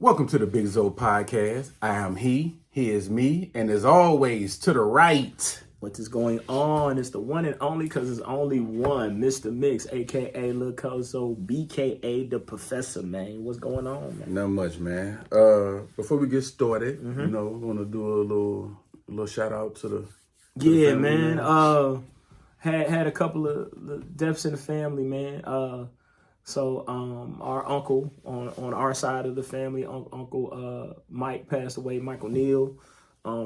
Welcome to the Big Zo podcast. I am he is me, and as always, to the right. What is going on? It's the one and only, because it's only one, Mr. Mix, a.k.a. Lil Cuzzo, b.k.a. the Professor, man. What's going on, man? Not much, man. Before we get started, we want to do a little shout out to the Yeah, family, man. Had a couple of deaths in the family, man. So our uncle on our side of the family, Uncle Mike passed away. Michael Neal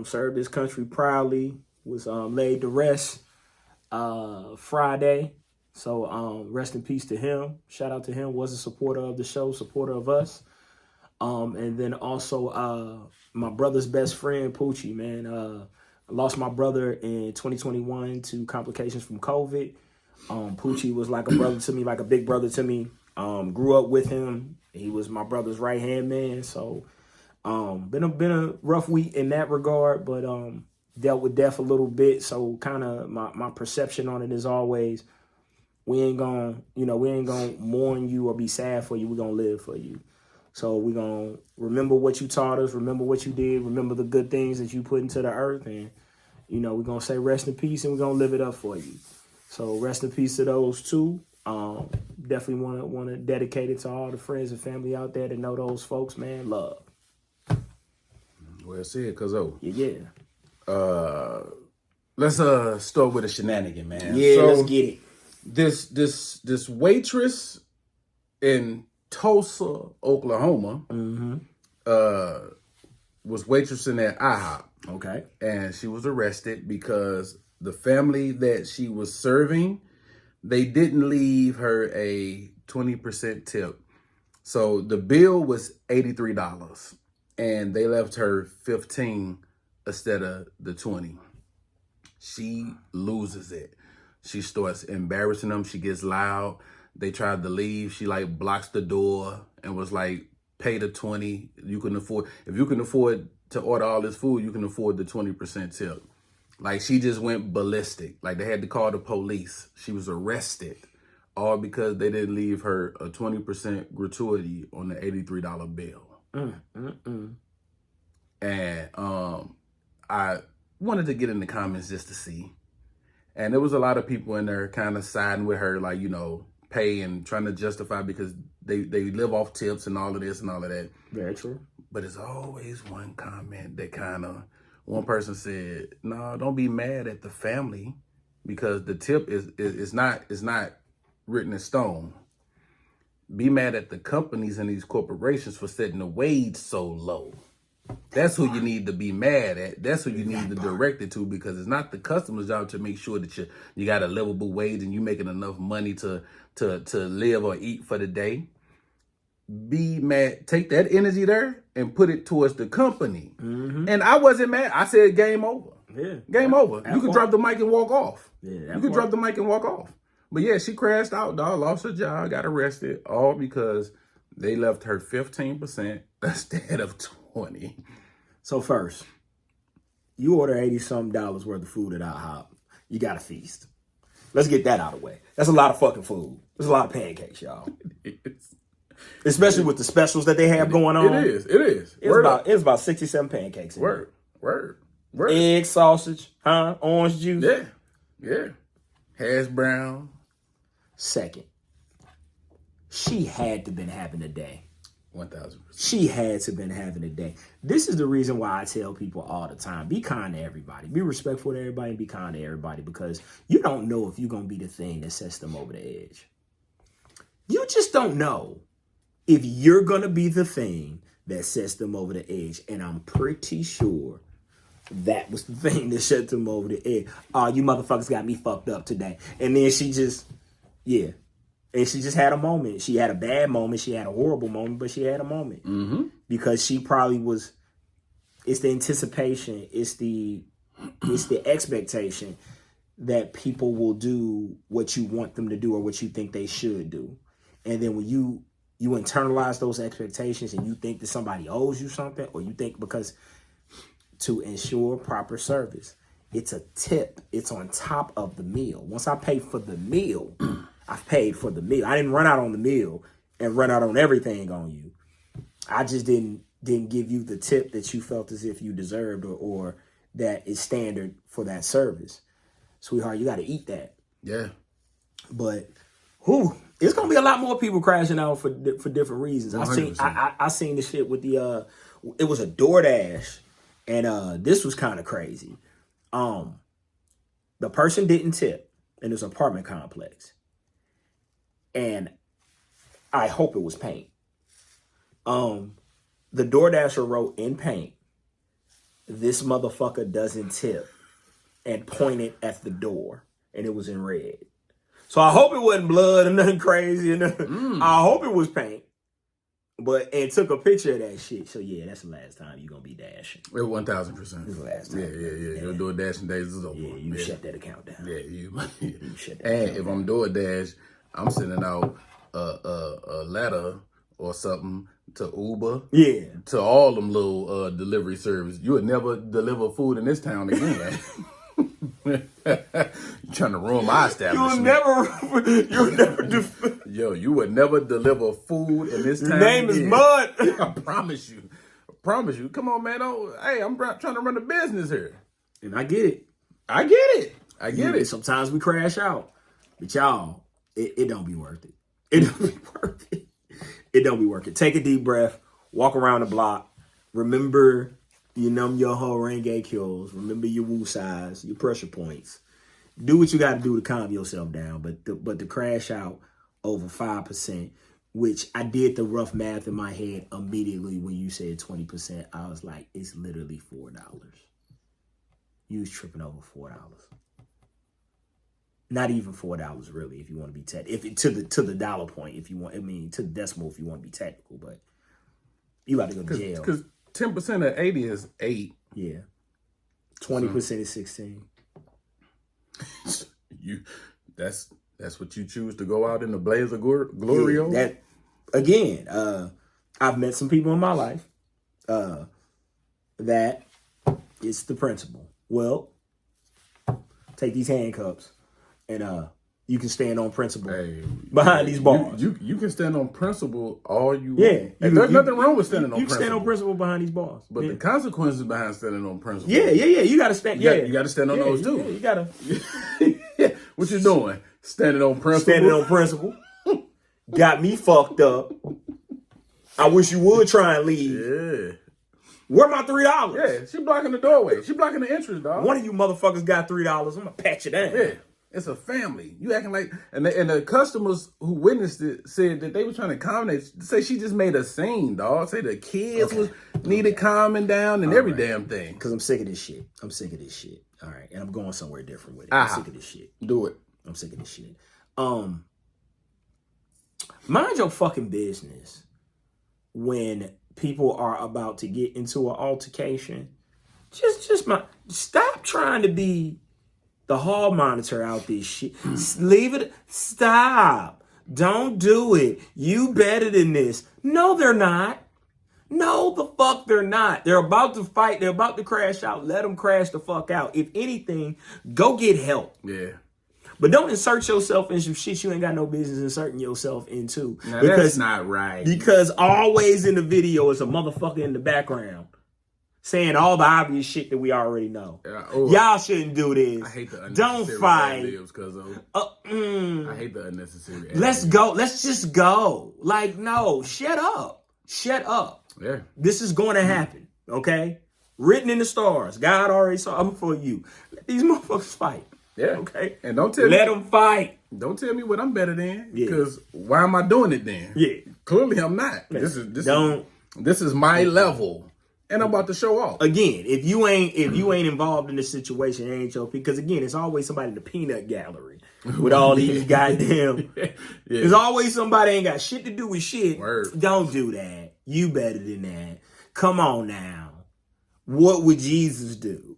served his country proudly. Was laid to rest Friday. So rest in peace to him. Shout out to him. Was a supporter of the show, supporter of us. And then also my brother's best friend, Poochie, man. I lost my brother in 2021 to complications from COVID. Poochie was like a brother to me, like a big brother to me. Grew up with him. He was my brother's right-hand man. So been a rough week in that regard, but dealt with death a little bit. So kind of my perception on it is always, we ain't gonna mourn you or be sad for you. We're gonna live for you. So we're gonna remember what you taught us, remember what you did, remember the good things that you put into the earth, and we're gonna say rest in peace, and we're gonna live it up for you. So rest in peace to those two. Definitely want to dedicate it to all the friends and family out there that know those folks, man. Love. Well said, Cuzzo. Yeah. Let's start with a shenanigan, man. Yeah, so, let's get it. This waitress in Tulsa, Oklahoma, was waitressing at IHOP. Okay. And she was arrested because the family that she was serving, they didn't leave her a 20% tip. So the bill was $83 and they left her $15 instead of the $20. She loses it. She starts embarrassing them. She gets loud. They tried to leave. She blocks the door and was like, pay the $20. You can afford, if you can afford to order all this food, you can afford the 20% tip. She just went ballistic. They had to call the police. She was arrested, all because they didn't leave her a 20% gratuity on the $83 bill. And I wanted to get in the comments just to see. And there was a lot of people in there kind of siding with her, pay and trying to justify because they live off tips and all of this and all of that. Very true. But there's always one comment that one person said, no, don't be mad at the family because the tip is not written in stone. Be mad at the companies and these corporations for setting the wage so low. That's who you need to be mad at. That's who you need to direct it to, because it's not the customer's job to make sure that you got a livable wage and you making enough money to live or eat for the day. Be mad. Take that energy there and put it towards the company. And I wasn't mad. I said game over. Yeah. Game over. You could drop the mic and walk off. Yeah. You could drop the mic and walk off. But yeah, she crashed out, dog, lost her job, got arrested, all because they left her 15% instead of 20. So first, you order $80-something worth of food at IHOP. You got to feast. Let's get that out of the way. That's a lot of fucking food. There's a lot of pancakes, y'all. Especially with the specials that they have going on. It is. It's about 67 pancakes. Word. Egg, sausage, orange juice. Yeah. Hash brown. Second, she had to been having a day. 1,000%. She had to been having a day. This is the reason why I tell people all the time, be kind to everybody. Be respectful to everybody and be kind to everybody, because you don't know if you're going to be the thing that sets them over the edge. You just don't know if you're going to be the thing that sets them over the edge. And I'm pretty sure that was the thing that set them over the edge. Oh, you motherfuckers got me fucked up today. And then she just, and she just had a moment. She had a bad moment. She had a horrible moment, but she had a moment. Because she probably was, it's the anticipation, it's the expectation that people will do what you want them to do or what you think they should do. And then when you internalize those expectations and you think that somebody owes you something, or you think because to ensure proper service, it's a tip. It's on top of the meal. Once I pay for the meal, I've paid for the meal. I didn't run out on the meal and run out on everything on you. I just didn't give you the tip that you felt as if you deserved or that is standard for that service. Sweetheart, you got to eat that. Yeah. But it's gonna be a lot more people crashing out for different reasons. 100%. I seen the shit with the it was a DoorDash, and this was kind of crazy. The person didn't tip in this apartment complex, and I hope it was paint. The DoorDasher wrote in paint, "This motherfucker doesn't tip," and pointed at the door, and it was in red. So I hope it wasn't blood or nothing crazy. I hope it was paint. And took a picture of that shit. So yeah, that's the last time you're gonna be dashing. 1000%. This is the last time. Yeah. Your DoorDash days is over. Yeah, you shut that account down. Yeah, you shut that and account if down. I'm DoorDash, I'm sending out a letter or something to Uber. Yeah. To all them little delivery service. You would never deliver food in this town again. You trying to ruin my establishment. You'll never Yo, you would never deliver food in this town. Your name is Mud. I promise you. Come on, man. Hey, I'm trying to run a business here. And I get it. I get it. Sometimes we crash out. But y'all, it don't be worth it. It don't be worth it. It don't be worth it. Take a deep breath. Walk around the block. Remember your num your whole Renge kills. Remember your woo size, your pressure points. Do what you got to do to calm yourself down. But to crash out over 5%, which I did the rough math in my head immediately when you said 20%. I was like, it's literally $4. You was tripping over $4. Not even $4 really, if you want to be to the dollar point, if you want. I mean, to the decimal, if you want to be technical. But you about to go to jail. Because 10% of 80 is 8. Yeah. 20% is 16. That's what you choose to go out in the blaze of glory over? That again, I've met some people in my life that it's the principle. Well, take these handcuffs and you can stand on principle behind these bars. You can stand on principle all you yeah, want. And there's nothing wrong with standing on principle. You can stand on principle behind these bars. But the consequences behind standing on principle. Yeah. You got to stand. You got to stand on those too. Yeah, you got to. What you doing? Standing on principle. Standing on principle. Got me fucked up. I wish you would try and leave. Yeah. Where my $3? Yeah, she blocking the doorway. She blocking the entrance, dog. One of you motherfuckers got $3. I'm gonna pat you down. Yeah. It's a family. You acting like, and the customers who witnessed it said that they were trying to accommodate. Say she just made a scene, dog. Say the kids needed calming down and every damn thing. Because I'm sick of this shit. All right, and I'm going somewhere different with it. I'm sick of this shit. Do it. I'm sick of this shit. Mind your fucking business when people are about to get into an altercation. Stop trying to be the hall monitor out this shit. Leave it. Stop. Don't do it. You better than this. No, they're not. No, the fuck they're not. They're about to fight. They're about to crash out. Let them crash the fuck out. If anything, go get help. Yeah. But don't insert yourself in some shit you ain't got no business inserting yourself into. Now, that's not right. Because always in the video is a motherfucker in the background saying all the obvious shit that we already know. Y'all shouldn't do this. I hate the unnecessary Don't fight. I hate the unnecessary Let's go. Let's just go. Like, no, shut up. Shut up. Yeah. This is going to happen, okay? Written in the stars. God already saw them for you. Let these motherfuckers fight. Yeah. Okay? And don't tell Let them fight. Don't tell me what I'm better than. Yeah. Because why am I doing it then? Yeah. Clearly I'm not. This is my level. And I'm about to show off. Again, if you ain't involved in this situation, it ain't your because again, it's always somebody in the peanut gallery with all these goddamn. There's always somebody ain't got shit to do with shit. Word. Don't do that. You better than that. Come on now. What would Jesus do?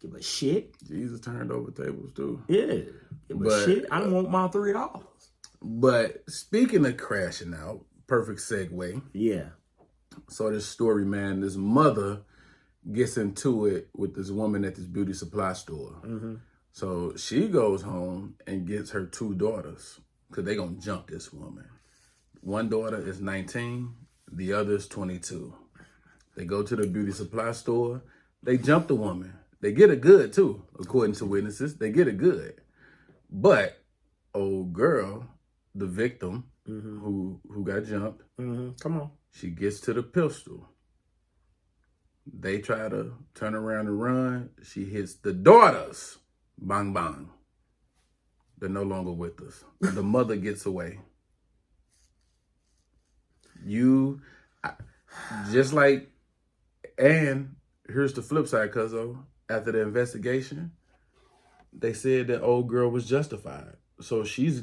Give a shit. Jesus turned over tables too. Yeah. Give a shit. I don't want my $3. But speaking of crashing out, perfect segue. Yeah. So this story, man, this mother gets into it with this woman at this beauty supply store. Mm-hmm. So she goes home and gets her 2 daughters because they going to jump this woman. One daughter is 19. The other's 22. They go to the beauty supply store. They jump the woman. They get her good too, according to witnesses. They get her good. But old girl, the victim, who got jumped, come on, she gets to the pistol. They try to turn around and run. She hits the daughters. Bang, bang. They're no longer with us. The mother gets away. And here's the flip side, Cuzzo. After the investigation, they said that old girl was justified. So she's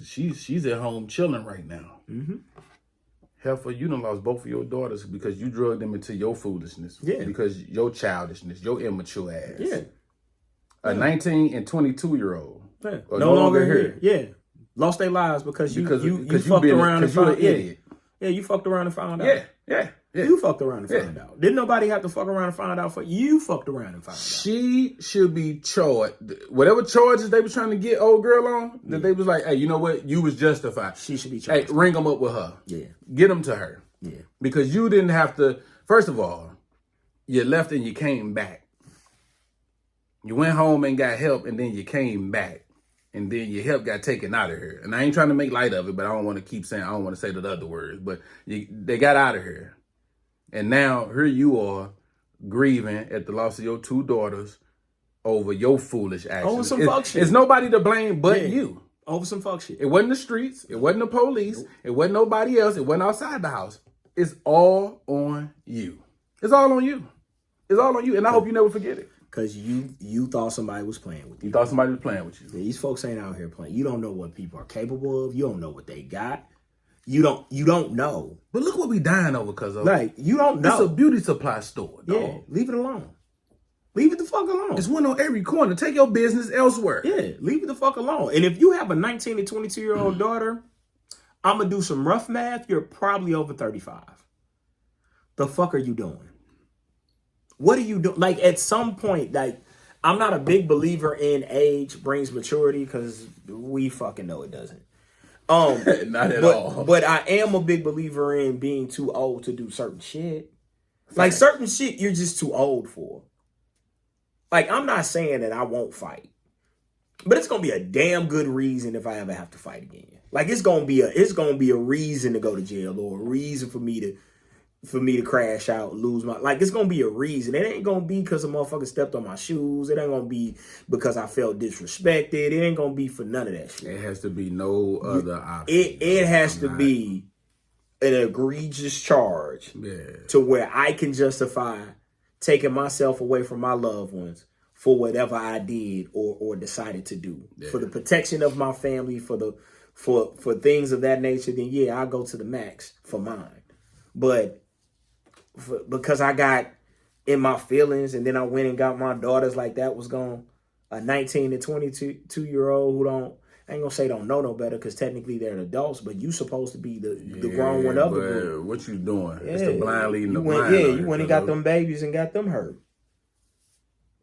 at home chilling right now. Heifer, you done lost both of your daughters because you drugged them into your foolishness. Yeah. Because your childishness, your immature ass. Yeah. A 19 and 22-year-old. Yeah. No longer here. Yeah. Lost their lives because you fucked around and found out. Idiot. Yeah, you fucked around and found out. Yeah. You fucked around and found out. Didn't nobody have to fuck around and find out for you? Fucked around and found out. She should be charged. Whatever charges they were trying to get old girl on, that they was like, hey, you know what? You was justified. She should be charged. Hey, ring them up with her. Yeah. Get them to her. Yeah. Because you didn't have to. First of all, you left and you came back. You went home and got help, and then you came back. And then your help got taken out of here. And I ain't trying to make light of it, but I don't want to keep saying, I don't want to say the other words. But they got out of here. And now here you are grieving at the loss of your two daughters over your foolish actions. Over some fuck shit. It's nobody to blame but you. Over some fuck shit. It wasn't the streets. It wasn't the police. Nope. It wasn't nobody else. It wasn't outside the house. It's all on you. It's all on you. It's all on you. And I hope you never forget it. Because you thought somebody was playing with you. You thought somebody was playing with you. These folks ain't out here playing. You don't know what people are capable of. You don't know what they got. You don't know. But look what we dying over, cuz of. Like, you don't know. It's a beauty supply store, dog. Yeah, leave it alone. Leave it the fuck alone. There's one on every corner. Take your business elsewhere. Yeah, leave it the fuck alone. And if you have a 19 to 22-year-old daughter, I'm going to do some rough math. You're probably over 35. The fuck are you doing? What are you doing? Like, at some point, like, I'm not a big believer in age brings maturity because we fucking know it doesn't. Not at all. But I am a big believer in being too old to do certain shit. Like, certain shit you're just too old for. Like, I'm not saying that I won't fight, but it's gonna be a damn good reason if I ever have to fight again. Like, it's gonna be a reason to go to jail or a reason for me to crash out, lose my, like, it's gonna be a reason. It ain't gonna be because a motherfucker stepped on my shoes. It ain't gonna be because I felt disrespected. It ain't gonna be for none of that shit. It has to be no other option. It has to be an egregious charge to where I can justify taking myself away from my loved ones for whatever I did or decided to do. For the protection of my family, for things of that nature, then yeah, I'll go to the max for mine. But because I got in my feelings and then I went and got my daughters, like, that was gone. A 19 to 22-year-old who I ain't gonna say don't know no better because technically they're adults, but you supposed to be the grown one of the group. What you doing? Yeah. It's the blind leading the blind. Yeah, you went and got them babies and got them hurt.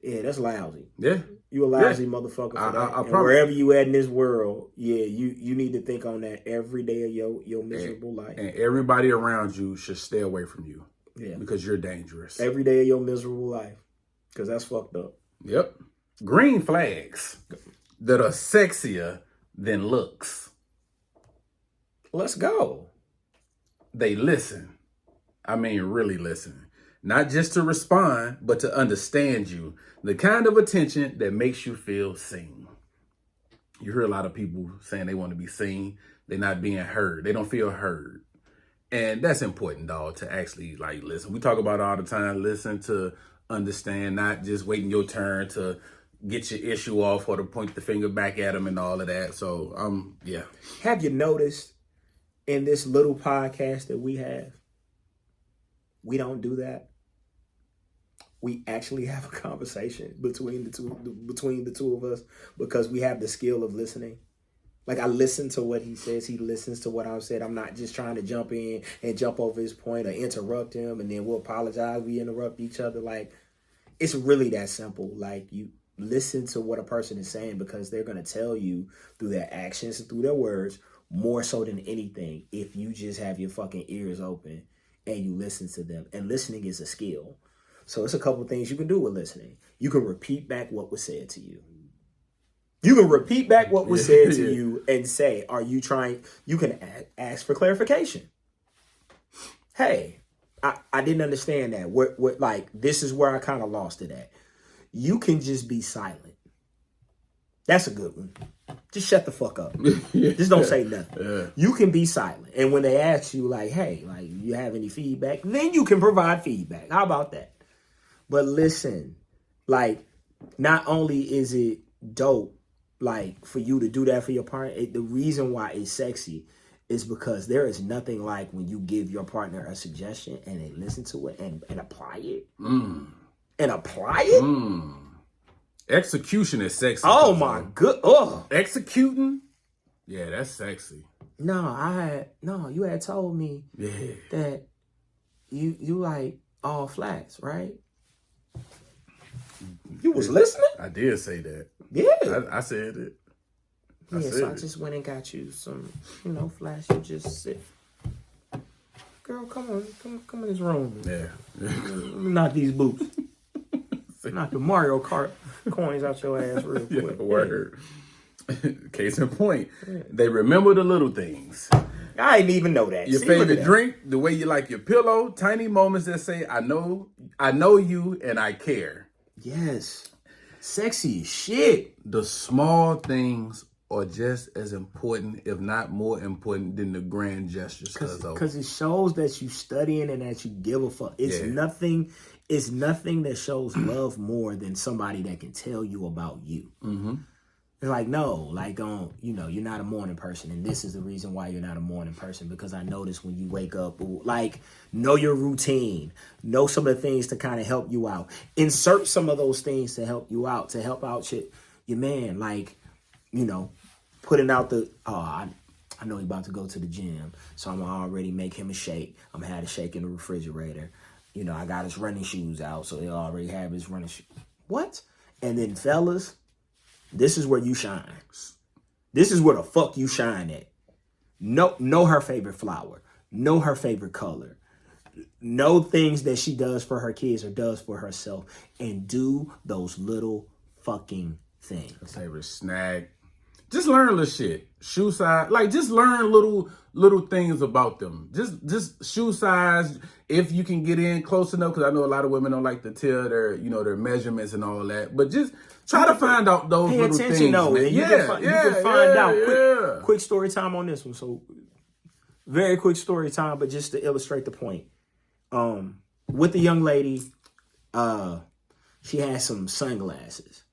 Yeah, that's lousy. Yeah. You a lousy motherfucker for that. Wherever you at in this world, yeah, you need to think on that every day of your miserable life. And everybody around you should stay away from you. Yeah. Because you're dangerous. Every day of your miserable life. Because that's fucked up. Yep. Green flags that are sexier than looks. Let's go. They listen. I mean, really listen. Not just to respond, but to understand you. The kind of attention that makes you feel seen. You hear a lot of people saying they want to be seen. They're not being heard. They don't feel heard. And that's important, dog, to actually, like, listen. We talk about it all the time. Listen to understand, not just waiting your turn to get your issue off or to point the finger back at them and all of that. So, yeah. Have you noticed in this little podcast that we have, we don't do that? We actually have a conversation between the two of us because we have the skill of listening. Like, I listen to what he says. He listens to what I've said. I'm not just trying to jump in and jump over his point or interrupt him, and then we'll apologize. We interrupt each other. Like, it's really that simple. Like, you listen to what a person is saying because they're going to tell you through their actions and through their words more so than anything if you just have your fucking ears open and you listen to them. And listening is a skill. So it's a couple things you can do with listening. You can repeat back what was said to you. You can repeat back what was said to you and say, are you trying? You can ask for clarification. Hey, I didn't understand that. What like, this is where I kind of lost it at. You can just be silent. That's a good one. Just shut the fuck up. Just don't say nothing. Yeah. You can be silent. And when they ask you, like, hey, like, you have any feedback? Then you can provide feedback. How about that? But listen, like, not only is it dope, like, for you to do that for your partner, the reason why it's sexy is because there is nothing like when you give your partner a suggestion and they listen to it and apply it. And apply it? Execution is sexy. Oh my good. Oh, executing? Yeah, that's sexy. No, you had told me that you like all flats, right? You was listening? I did say that. Yeah. I said it. I just went and got you some, flats. You just sit. Girl, come in this room. Yeah. Knock these boots. Knock the Mario Kart coins out your ass real quick. Yeah, word. Case in point, they remember the little things. I didn't even know that. Your favorite drink, the way you like your pillow, tiny moments that say, I know you and I care. Yes. Sexy as shit. The small things are just as important, if not more important, than the grand gestures. Because it shows that you studying and that you give a fuck. It's nothing that shows love more than somebody that can tell you about you. Mm-hmm. It's like, no, like, you're not a morning person. And this is the reason why you're not a morning person. Because I notice when you wake up, like, know your routine. Know some of the things to kind of help you out. Insert some of those things to help you out. To help out your man. Like, putting out I know he's about to go to the gym. So I'm going to already make him a shake. I'm going to have a shake in the refrigerator. I got his running shoes out, so he'll already have his running shoes. What? And then, fellas, this is where you shine. This is where the fuck you shine at. Know her favorite flower. Know her favorite color. Know things that she does for her kids or does for herself. And do those little fucking things. Her favorite snack. Just learn little shit. Shoe size. Like, just learn little things about them. Just shoe size. If you can get in close enough, because I know a lot of women don't like to tell their measurements and all that. But just try to find out those little things. Though, man. You can find out. Quick story time on this one. So, very quick story time, but just to illustrate the point. With the young lady, she has some sunglasses.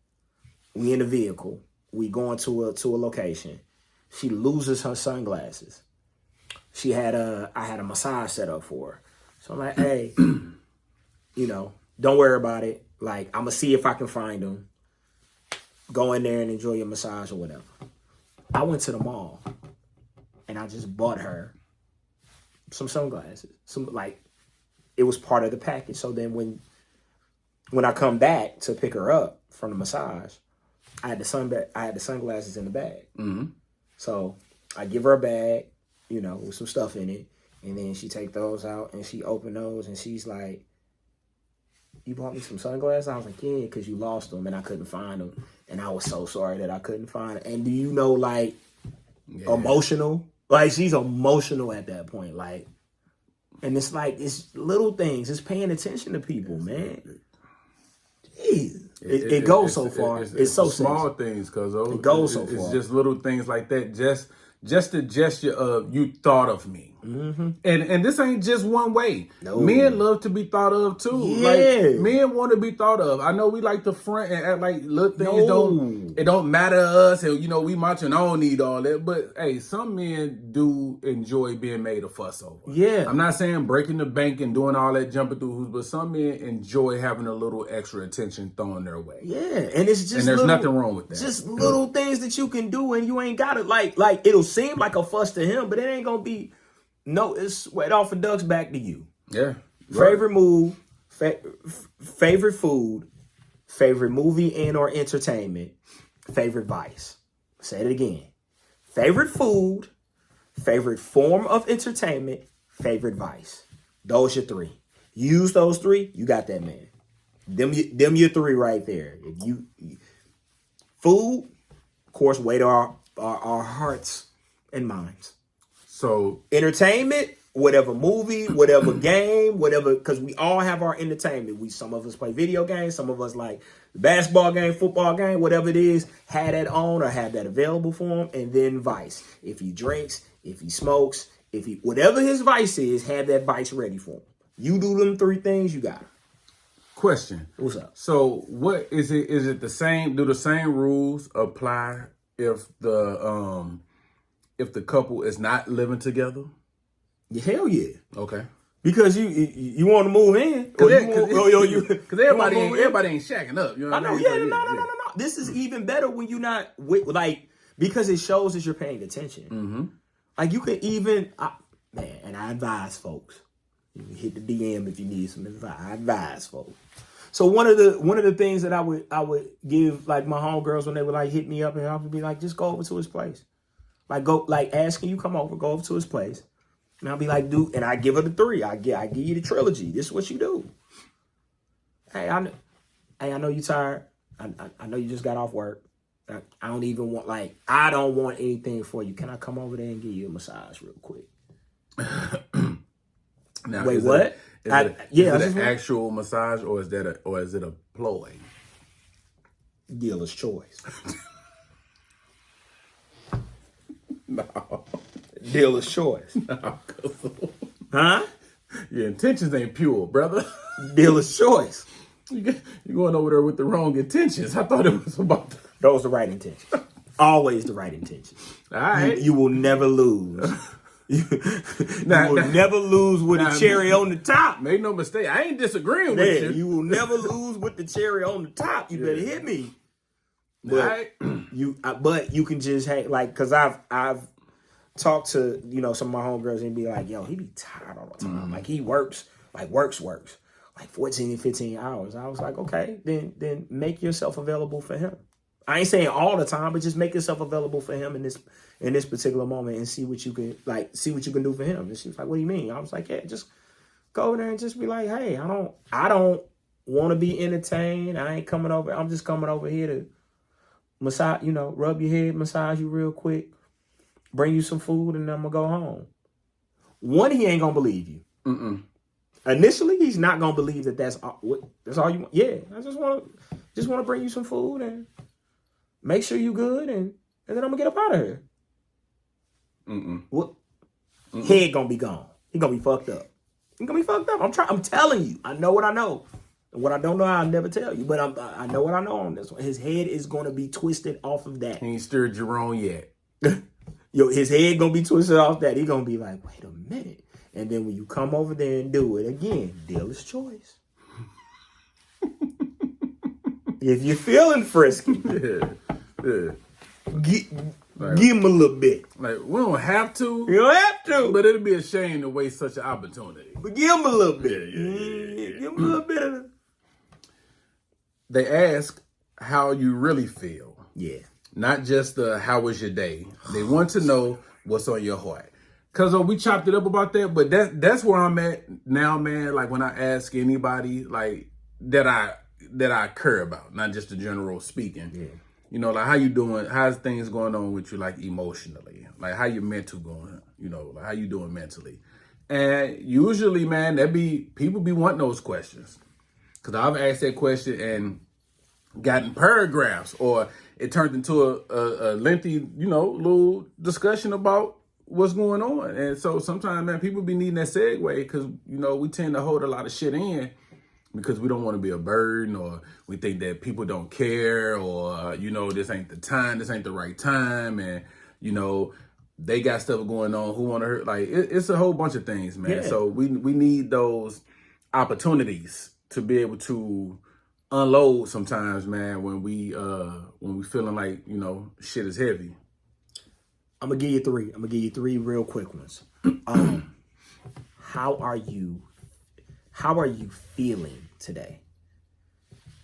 We in the vehicle. We going to a location. She loses her sunglasses. I had a massage set up for her. So I'm like, hey, don't worry about it. Like, I'm going to see if I can find them. Go in there and enjoy your massage or whatever. I went to the mall and I just bought her some sunglasses. It was part of the package. So then when I come back to pick her up from the massage, I had the sunglasses in the bag. Mm-hmm. So I give her a bag, with some stuff in it. And then she take those out and she open those and she's like, you bought me some sunglasses? I was like, yeah, because you lost them and I couldn't find them. And I was so sorry that I couldn't find them. And do you know, emotional? Like, she's emotional at that point. Like, and it's like, it's little things. It's paying attention to people, man. Jeez. It goes so far. It's so small sexy. Things, because it goes so far. It's just little things like that. Just the gesture of, you thought of me. Mm-hmm. And this ain't just one way. No. Men love to be thought of too. Yeah. Like, men want to be thought of. I know we like to front and act like little things don't matter to us, and we macho and I don't need all that. But hey, some men do enjoy being made a fuss over. Yeah. I'm not saying breaking the bank and doing all that jumping through hoops, but some men enjoy having a little extra attention thrown their way. Yeah. And it's just there's nothing wrong with that. Just little things that you can do and you ain't gotta like it'll seem like a fuss to him, but it ain't gonna be. No, it's wet off a duck's back to you. Yeah. Favorite move, favorite food, favorite movie and or entertainment, favorite vice. Say it again. Favorite food, favorite form of entertainment, favorite vice. Those your 3. Use those 3, you got that man. Them your 3 right there. If you food, of course, wait to our hearts and minds. So Entertainment, whatever movie, whatever game, whatever, because we all have our entertainment. Some of us play video games, some of us like the basketball game, football game, whatever it is, have that on or have that available for him. And then vice. If he drinks, if he smokes, whatever his vice is, have that vice ready for him. You do them 3 things, you got it. question. What's up? So what is it? Is it the same? Do the same rules apply if the couple is not living together? Yeah, hell yeah. Okay. Because you want to move in, Because everybody ain't shacking up. You know I what I know. mean? Yeah, no. This is even better when you're not because it shows that you're paying attention. Mm-hmm. Like you can even, and I advise folks. You can hit the DM if you need some advice. I advise folks. So one of the things that I would give like my homegirls when they would like hit me up and I would be like, just go over to his place. Asking you come over, go over to his place. And I'll be like, dude, and I give her the 3. I give you the trilogy. This is what you do. Hey, I know you tired. I know you just got off work. I don't even want I don't want anything for you. Can I come over there and give you a massage real quick? Now, wait, what? Is it an actual massage or is it a ploy? Dealer's choice. No. Dealer's choice. No. Huh? Your intentions ain't pure, brother. Dealer's choice. You're going over there with the wrong intentions. I thought it was about those the right intentions. Always the right intentions. All right. You will never lose. You will never lose with a cherry on the top. Make no mistake. I ain't disagreeing with you. You will never lose with the cherry on the top. You better hit me. But but you can just because I've talked to some of my homegirls and be like, yo, he be tired all the time. Mm-hmm. Like he works like 14 and 15 hours. I was like, okay, then make yourself available for him. I ain't saying all the time, but just make yourself available for him in this particular moment and see what you can do for him. And she was like, what do you mean? I was like, yeah, just go over there and just be like, hey, I don't want to be entertained. I ain't coming over. I'm just coming over here to massage, rub your head, massage you real quick, bring you some food, and I'm gonna go home. One, he ain't gonna believe you. Mm-mm. Initially, he's not gonna believe that's all you want. Yeah, I just want to bring you some food and make sure you good, and then I'm gonna get up out of here. Mm-mm. What? Mm-mm. Head gonna be gone. He gonna be fucked up. I'm telling you. I know what I know. And what I don't know, I'll never tell you. But I know what I know on this one. His head is gonna be twisted off of that. He ain't stirred Jerome yet. His head gonna be twisted off that. He gonna be like, wait a minute. And then when you come over there and do it again, dealer's choice. If you're feeling frisky, give him a little bit. Like, we don't have to. You don't have to. But it'd be a shame to waste such an opportunity. But give him a little bit. Yeah. Give him a little bit of it. They ask how you really feel. Yeah. Not just how was your day. They want to know what's on your heart. Because we chopped it up about that, but that's where I'm at now, man. Like when I ask anybody like that I care about, not just the general speaking. Yeah. Like how you doing? How's things going on with you, like emotionally? Like how your mental going? Like how you doing mentally? And usually, man, people be wanting those questions. Because I've asked that question and gotten paragraphs, or it turned into a lengthy, little discussion about what's going on. And so sometimes, man, people be needing that segue because, we tend to hold a lot of shit in because we don't want to be a burden, or we think that people don't care, or, this ain't the time, this ain't the right time. And, they got stuff going on. Who want to hurt? Like, it's a whole bunch of things, man. Yeah. So we need those opportunities to be able to unload sometimes, man, when we feeling like, shit is heavy. I'm gonna give you 3. I'm gonna give you 3 real quick ones. How are you feeling today?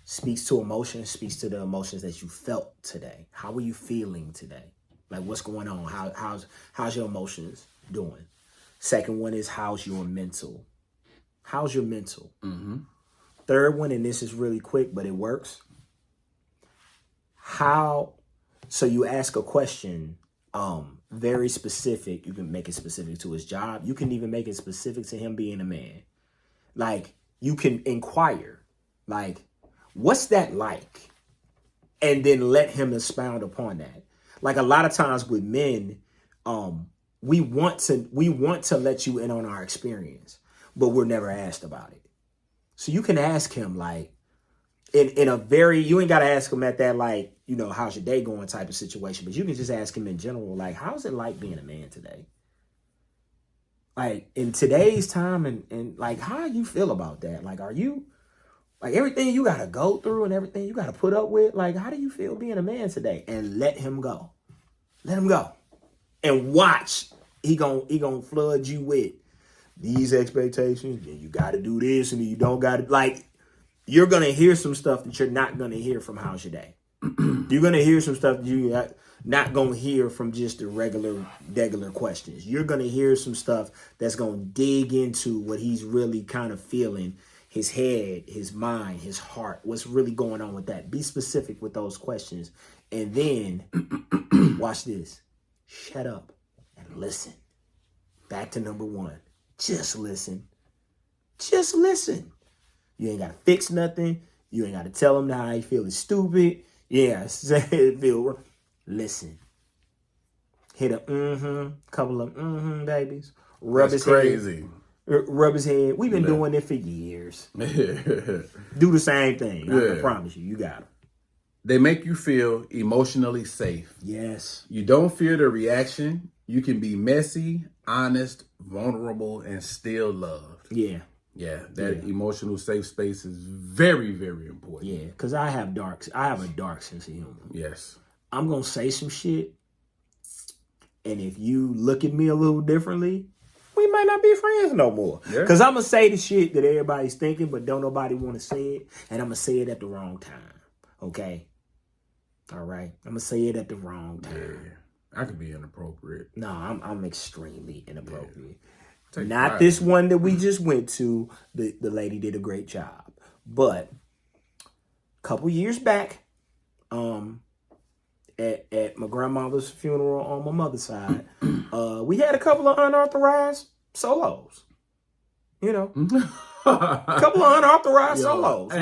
Speaks to emotions, speaks to the emotions that you felt today. How are you feeling today? Like what's going on? How's your emotions doing? Second one is how's your mental How's your mental? Mm-hmm. Third one, and this is really quick, but it works. So you ask a question, very specific. You can make it specific to his job. You can even make it specific to him being a man. Like, you can inquire, like, what's that like? And then let him expound upon that. Like, a lot of times with men, we want to let you in on our experience, but we're never asked about it. So you can ask him, like, in a very, you ain't got to ask him at that, like, you know, how's your day going type of situation, but you can just ask him in general, like, how's it like being a man today? Like, in today's time, and like, how you feel about that? Like, are you, like, everything you got to go through and everything you got to put up with, like, how do you feel being a man today? And let him go. Let him go. And watch. He gonna flood you with these expectations, and you got to do this, and you don't got to, like, you're going to hear some stuff that you're not going to hear from How's Your Day. You're going to hear some stuff that you're not going to hear from just the regular questions. You're going to hear some stuff that's going to dig into what he's really kind of feeling, his head, his mind, his heart, what's really going on with that. Be specific with those questions. And then, watch this. Shut up and listen. Back to number one. Just listen. Just listen. You ain't got to fix nothing. You ain't got to tell him how you feel is stupid. Yeah, say it feel wrong. Listen. Hit a couple of babies. Rub That's his crazy. head. Rub his head. We've been doing it for years. Do the same thing. I can promise you. You got them. They make you feel emotionally safe. Yes. You don't fear the reaction. You can be messy, honest, vulnerable, and still loved. Yeah. Yeah, that emotional safe space is very, very important. Yeah, because I have a dark sense of humor. Yes. I'm going to say some shit, and if you look at me a little differently, we might not be friends no more. Because I'm going to say the shit that everybody's thinking, but don't nobody want to say it, and I'm going to say it at the wrong time. Okay? All right? I'm going to say it at the wrong time. Yeah. I could be inappropriate. No, I'm extremely inappropriate. Yeah. Not this one that we just went to. The lady did a great job. But a couple years back, at my grandmother's funeral on my mother's side, we had a couple of unauthorized solos. You know, a couple of unauthorized solos. Hey.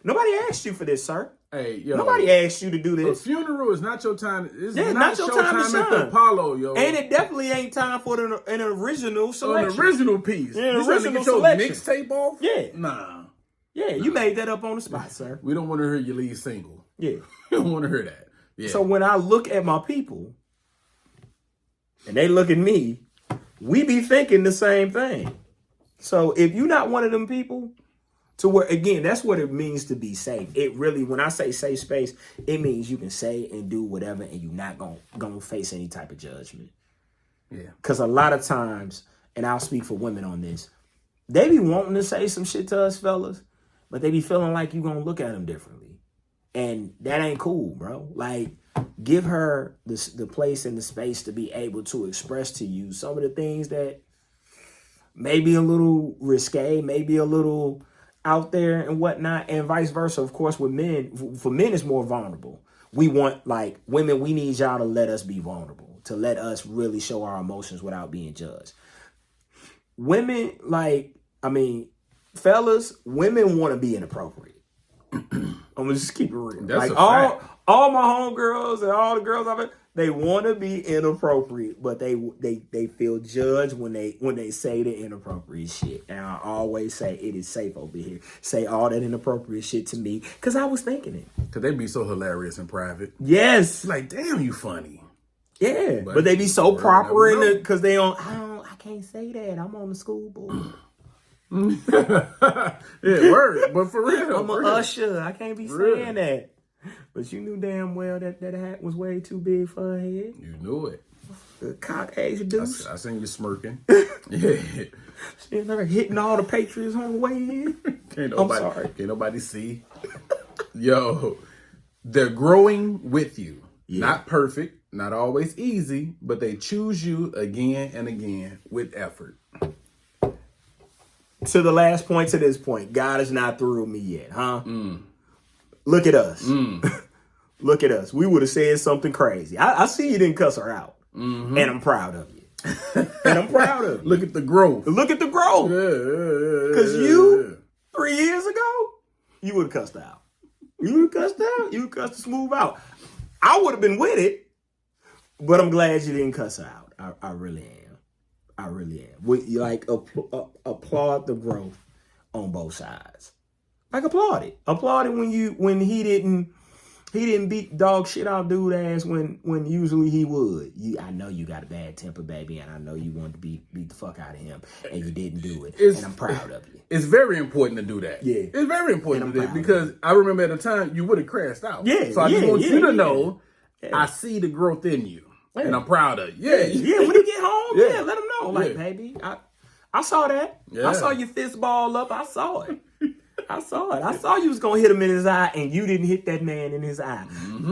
Nobody asked you for this, sir. Hey, yo. Nobody asked you to do this. A funeral is not your time. It's not your time at the Apollo, yo. And it definitely ain't time for an original selection. An original piece. Yeah, you trying to get your mixtape off? Yeah. Nah. Yeah, you made that up on the spot, sir. We don't want to hear your lead single. Yeah. We don't want to hear that. Yeah. So when I look at my people, and they look at me, we be thinking the same thing. So if you're not one of them people, to where, again, that's what it means to be safe. It really, when I say safe space, it means you can say and do whatever, and you're not gonna face any type of judgment. Yeah. Because a lot of times, and I'll speak for women on this, they be wanting to say some shit to us fellas, but they be feeling like you gonna look at them differently. And that ain't cool, bro. Like, give her the place and the space to be able to express to you some of the things that may be a little risque, maybe a little out there and whatnot, and vice versa. Of course, with men, for men, it's more vulnerable. We want, like, women, we need y'all to let us be vulnerable, to let us really show our emotions without being judged. Women, fellas, women want to be inappropriate. I'm gonna just keep it real. That's like all my homegirls and all the girls I've been, they want to be inappropriate, but they feel judged when they say the inappropriate shit. And I always say it is safe over here. Say all that inappropriate shit to me, because I was thinking it. Because they be so hilarious in private. Yes. Like, damn, you funny. Yeah, but they be so proper in it because I can't say that. I'm on the school board. Yeah, word. But for real. I'm an usher. I can't be saying that. But you knew damn well that hat was way too big for her head. You knew it. The cock age deuce. I seen you smirking. Yeah. She's never hitting all the Patriots on the way in. I'm sorry. Can't nobody see. Yo, they're growing with you. Yeah. Not perfect, not always easy, but they choose you again and again with effort. to the last point, to this point, God is not through with me yet, huh? Look at us. Look at us. We would have said something crazy. I see you didn't cuss her out. And I'm proud of you. And I'm proud of you. Look at the growth. Look at the growth. Because you, 3 years ago, you would have cussed out. You would have cussed out. You would have cussed smooth out. I would have been with it, but I'm glad you didn't cuss her out. I really am. I really am. You like applaud the growth on both sides. Like applaud it. Applaud it when he didn't beat dog shit out dude ass when usually he would. I know you got a bad temper, baby, and I know you wanted to beat the fuck out of him, and you didn't do it. And I'm proud of you. It's very important to do that. Yeah. It's very important to do that because I remember at the time you would have crashed out. Yeah. So I just want you to know Yeah. I see the growth in you. Yeah. And I'm proud of you. Yeah. When you get home, Yeah. let him know. Like, baby, I saw that. Yeah. I saw your fist ball up. I saw it. I saw it. I saw you was gonna hit him in his eye, and you didn't hit that man in his eye.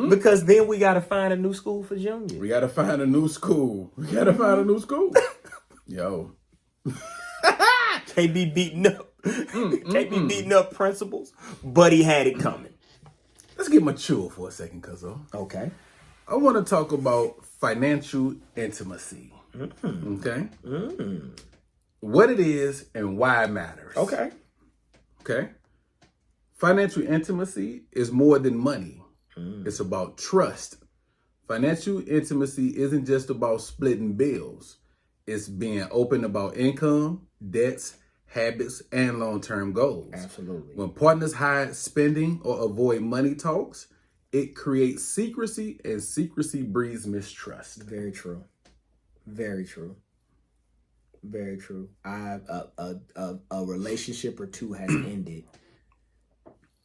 Because then we gotta find a new school for Junior. We gotta find a new school. Yo. Can't be beating up. Can't be beating up principals. But he had it coming. Let's get mature for a second, Cuzzo. Okay. I want to talk about financial intimacy. Okay? What it is and why it matters. Okay. Financial intimacy is more than money. It's about trust. Financial intimacy isn't just about splitting bills. It's being open about income, debts, habits, and long-term goals. Absolutely. When partners hide spending or avoid money talks, it creates secrecy, and secrecy breeds mistrust. Very true. Very true. Very true. A relationship or two has ended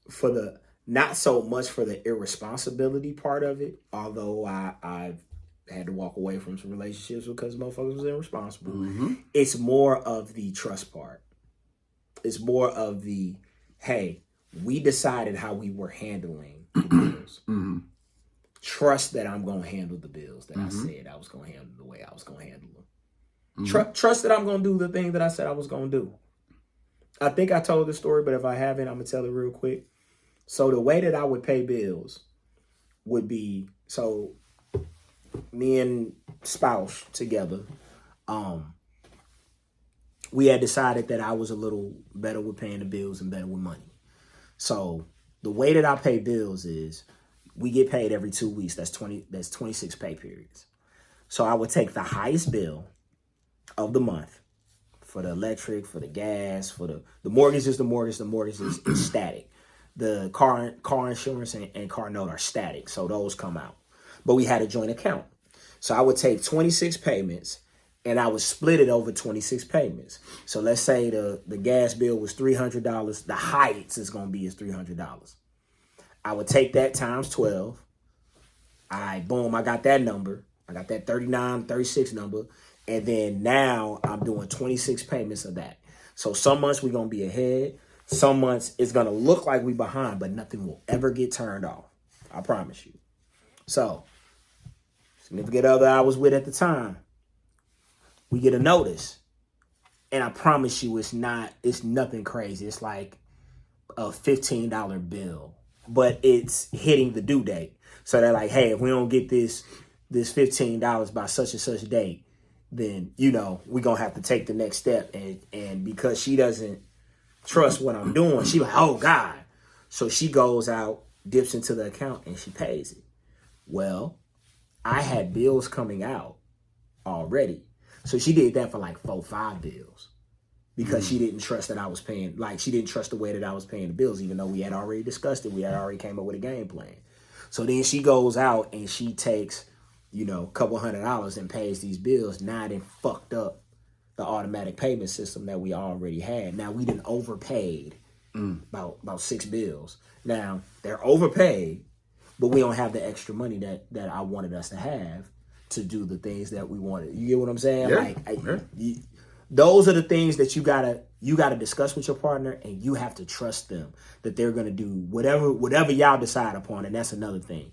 for the not so much for the irresponsibility part of it, although I've had to walk away from some relationships because motherfuckers was irresponsible. It's more of the trust part. It's more of the, hey, we decided how we were handling the bills. Trust that I'm going to handle the bills that I said I was going to handle the way I was going to handle them. Trust that I'm going to do the thing that I said I was going to do. I think I told the story, but if I haven't, I'm going to tell it real quick. So the way that I would pay bills would be, so me and spouse together, we had decided that I was a little better with paying the bills and better with money. So the way that I pay bills is we get paid every 2 weeks. That's 26 pay periods. So I would take the highest bill of the month for the electric, for the gas, for the mortgage is the mortgage. The mortgage is static. The car insurance and car note are static. So those come out. But we had a joint account. So I would take 26 payments and I would split it over 26 payments. So let's say the gas bill was $300. The highest it's going to be is $300. I would take that times 12. I got that number. I got that 39, 36 number. And then now I'm doing 26 payments of that. So some months we're going to be ahead. Some months it's going to look like we behind, but nothing will ever get turned off. I promise you. So, significant other I was with at the time, we get a notice. And I promise you it's nothing crazy. It's like a $15 bill, but it's hitting the due date. So they're like, hey, if we don't get this $15 by such and such date, then, we're going to have to take the next step. And because she doesn't trust what I'm doing, she like, oh God. So she goes out, dips into the account, and she pays it. Well, I had bills coming out already. So she did that for like 4-5 bills because she didn't trust that I was paying. Like, she didn't trust the way that I was paying the bills, even though we had already discussed it. We had already came up with a game plan. So then she goes out and she takes, a couple $100 and pays these bills. Now it fucked up the automatic payment system that we already had. Now we done overpaid about 6 bills. Now they're overpaid, but we don't have the extra money that I wanted us to have to do the things that we wanted. You get what I'm saying? Yeah. Those are the things that you gotta discuss with your partner, and you have to trust them that they're gonna do whatever y'all decide upon. And that's another thing.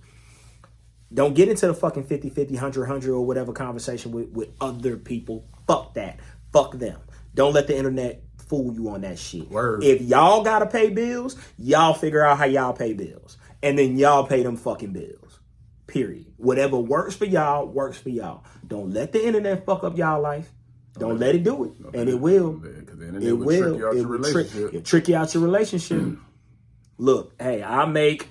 Don't get into the fucking 50-50, 100-100 or whatever conversation with other people. Fuck that. Fuck them. Don't let the internet fool you on that shit. Word. If y'all gotta pay bills, y'all figure out how y'all pay bills. And then y'all pay them fucking bills. Period. Whatever works for y'all, works for y'all. Don't let the internet fuck up y'all life. Don't let it do it. And it will. It will. It will trick you out your relationship. Look, hey, I make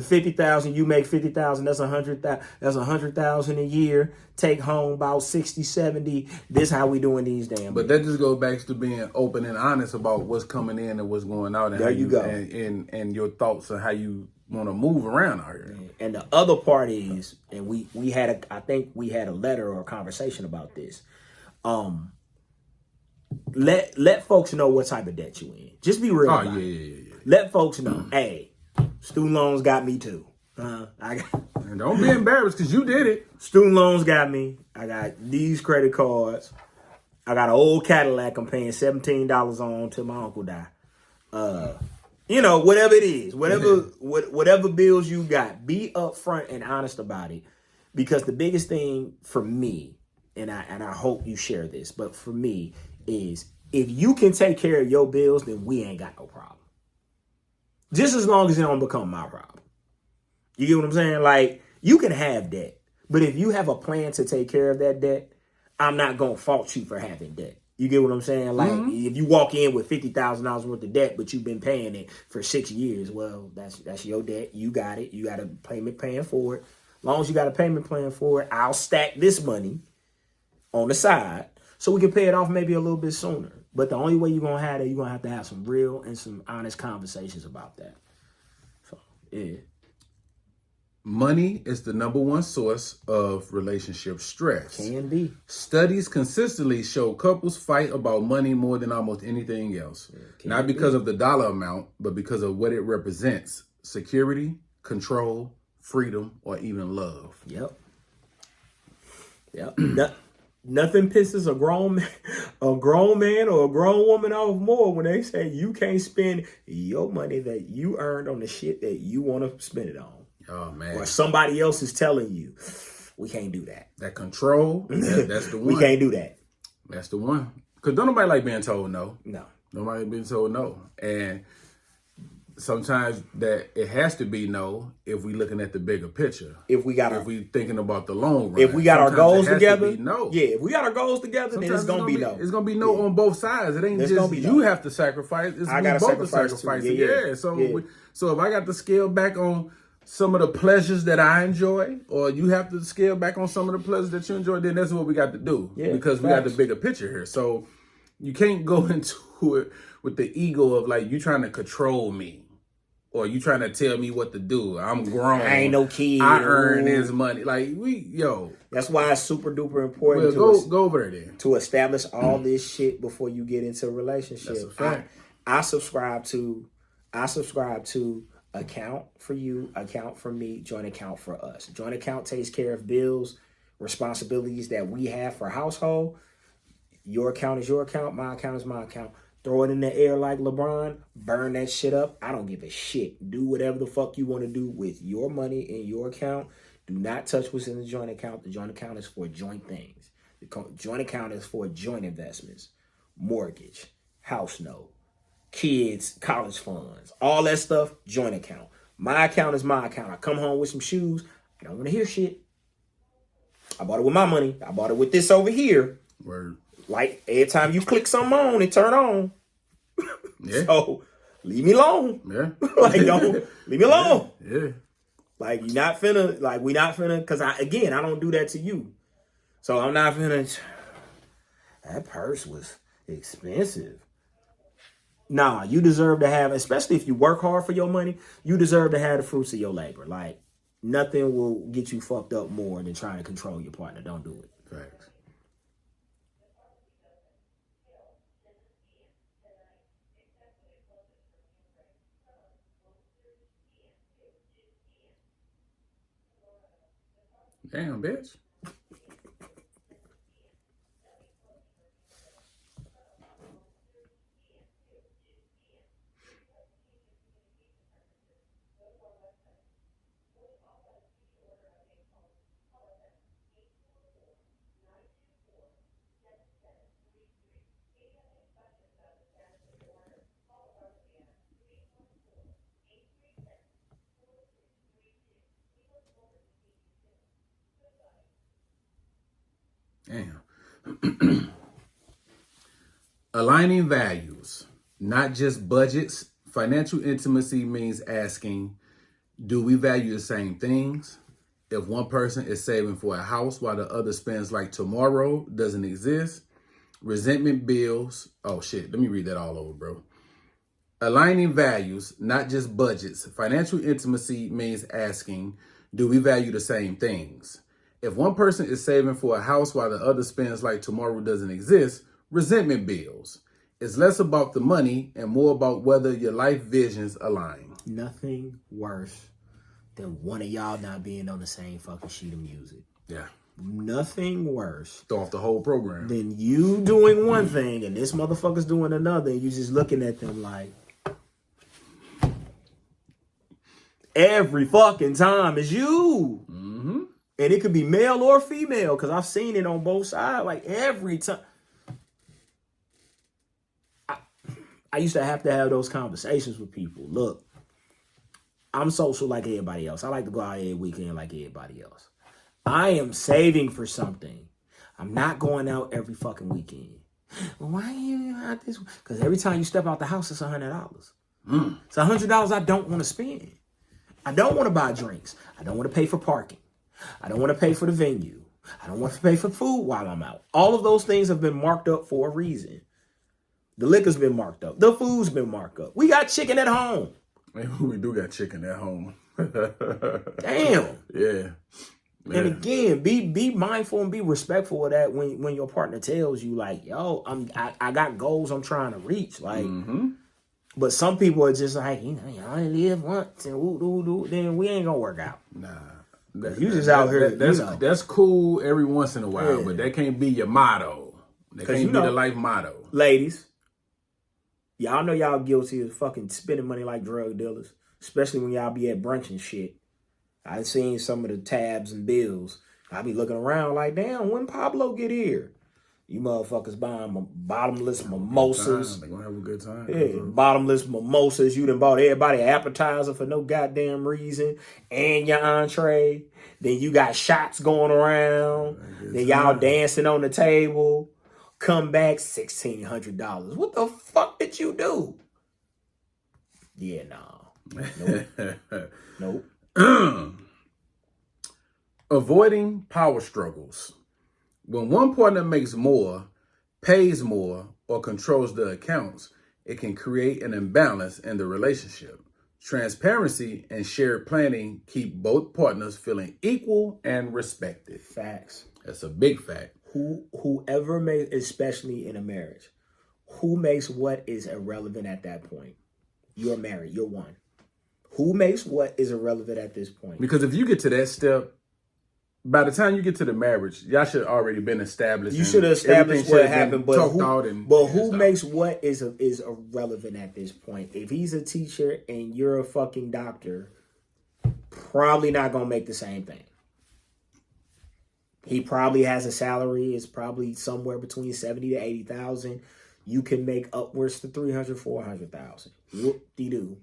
50,000, you make 50,000, that's 100,000. That's 100,000 a year. Take home about 60, 70. This how we doing these damn. But that just goes back to being open and honest about what's coming in and what's going out, and there how you go, and your thoughts on how you want to move around out here. And the other part is, and we had I think we had a letter or a conversation about this. Let folks know what type of debt you in. Just be real. Yeah. Let folks know, hey, student loans got me too. And don't be embarrassed because you did it. Student loans got me. I got these credit cards. I got an old Cadillac I'm paying $17 on till my uncle die. Whatever it is, whatever bills you got, be upfront and honest about it. Because the biggest thing for me, and I hope you share this, but for me is if you can take care of your bills, then we ain't got no problem. Just as long as it don't become my problem. You get what I'm saying? Like, you can have debt, but if you have a plan to take care of that debt, I'm not going to fault you for having debt. You get what I'm saying? Like, if you walk in with $50,000 worth of debt, but you've been paying it for 6 years, well, that's your debt. You got it. You got a payment plan for it. As long as you got a payment plan for it, I'll stack this money on the side so we can pay it off maybe a little bit sooner. But the only way you're going to have that, you're going to have some real and some honest conversations about that. So, yeah. Money is the number one source of relationship stress. Can be. Studies consistently show couples fight about money more than almost anything else. Not because of the dollar amount, but because of what it represents. Security, control, freedom, or even love. Yep. Nothing pisses a grown man or a grown woman off more when they say you can't spend your money that you earned on the shit that you want to spend it on. Oh, man. Or somebody else is telling you, we can't do that. That control, that's the one. We can't do that. That's the one. Because don't nobody like being told no. No. Nobody being told no. And sometimes that it has to be no if we looking at the bigger picture. If we thinking about the long run. If we got our goals together. No. Yeah, if we got our goals together, then it's gonna be no. It's gonna be no on both sides. It ain't just you have to sacrifice. It's I gotta both sacrifice. Yeah. So if I got to scale back on some of the pleasures that I enjoy, or you have to scale back on some of the pleasures that you enjoy, then that's what we got to do. Yeah, because we got the bigger picture here. So you can't go into it with the ego of like you trying to control me. Or you trying to tell me what to do. I'm grown. I ain't no kid. I earn this money. Like, That's why it's super duper important go over there then. To establish all this shit before you get into a relationship. That's a fact. I subscribe to account for you, account for me, joint account for us. Joint account takes care of bills, responsibilities that we have for household. Your account is your account. My account is my account. Throw it in the air like LeBron. Burn that shit up. I don't give a shit. Do whatever the fuck you want to do with your money in your account. Do not touch what's in the joint account. The joint account is for joint things. The joint account is for joint investments. Mortgage, house note, kids, college funds, all that stuff, joint account. My account is my account. I come home with some shoes. I don't want to hear shit. I bought it with my money. I bought it with this over here. Word. Like, every time you click something on, it turn on. Yeah. So, leave me alone. Yeah. Like, don't, leave me alone. Yeah. Like, we not finna, because I don't do that to you. So, I'm not finna, that purse was expensive. Nah, you deserve to have, especially if you work hard for your money, you deserve to have the fruits of your labor. Like, nothing will get you fucked up more than trying to control your partner. Don't do it. Facts. Damn, bitch. Damn. Aligning values, not just budgets. Financial intimacy means asking, do we value the same things? If one person is saving for a house while the other spends like tomorrow doesn't exist, resentment builds. Oh shit, let me read that all over, bro. Aligning values, not just budgets. Financial intimacy means asking, do we value the same things? If one person is saving for a house while the other spends like tomorrow doesn't exist, resentment builds. It's less about the money and more about whether your life visions align. Nothing worse than one of y'all not being on the same fucking sheet of music. Yeah. Nothing worse Throw off the whole program. than you doing one thing and this motherfucker's doing another, and you just looking at them like, every fucking time is you. Mm-hmm. And it could be male or female, because I've seen it on both sides. Like, every time. I used to have those conversations with people. Look, I'm social like everybody else. I like to go out every weekend like everybody else. I am saving for something. I'm not going out every fucking weekend. Well, why are you out this? Because every time you step out the house, it's $100. It's $100 I don't want to spend. I don't want to buy drinks. I don't want to pay for parking. I don't want to pay for the venue. I don't want to pay for food while I'm out. All of those things have been marked up for a reason. The liquor's been marked up. The food's been marked up. We got chicken at home. Man, we do got chicken at home. Damn. Yeah. Man. And again, be mindful and be respectful of that when your partner tells you, like, yo, I got goals I'm trying to reach. Like, but some people are just like, you only live once and woo, then we ain't gonna work out. Nah. You just out here. That's cool every once in a while, but that can't be your motto. That can't be the life motto. Ladies, y'all know y'all guilty of fucking spending money like drug dealers, especially when y'all be at brunch and shit. I've seen some of the tabs and bills. I be looking around like, damn, when Pablo get here? You motherfuckers buying bottomless mimosas. They're gonna have a good time. Yeah, bottomless mimosas. You done bought everybody an appetizer for no goddamn reason. And your entree. Then you got shots going around. Then y'all dancing on the table. Come back, $1,600. What the fuck did you do? Yeah, no. Nope. Avoiding power struggles. When one partner makes more, pays more, or controls the accounts, it can create an imbalance in the relationship. Transparency and shared planning keep both partners feeling equal and respected. Facts. That's a big fact. Whoever makes, especially in a marriage, who makes what is irrelevant at that point? You're married. You're one. Who makes what is irrelevant at this point? Because if you get to that step, by the time you get to the marriage, y'all should have already been established. You should have established what happened, but who makes what is irrelevant at this point? If he's a teacher and you're a fucking doctor, probably not gonna make the same thing. He probably has a salary. It's probably somewhere between 70 to 80,000. You can make upwards to 300, 400,000. Whoop-de-doo.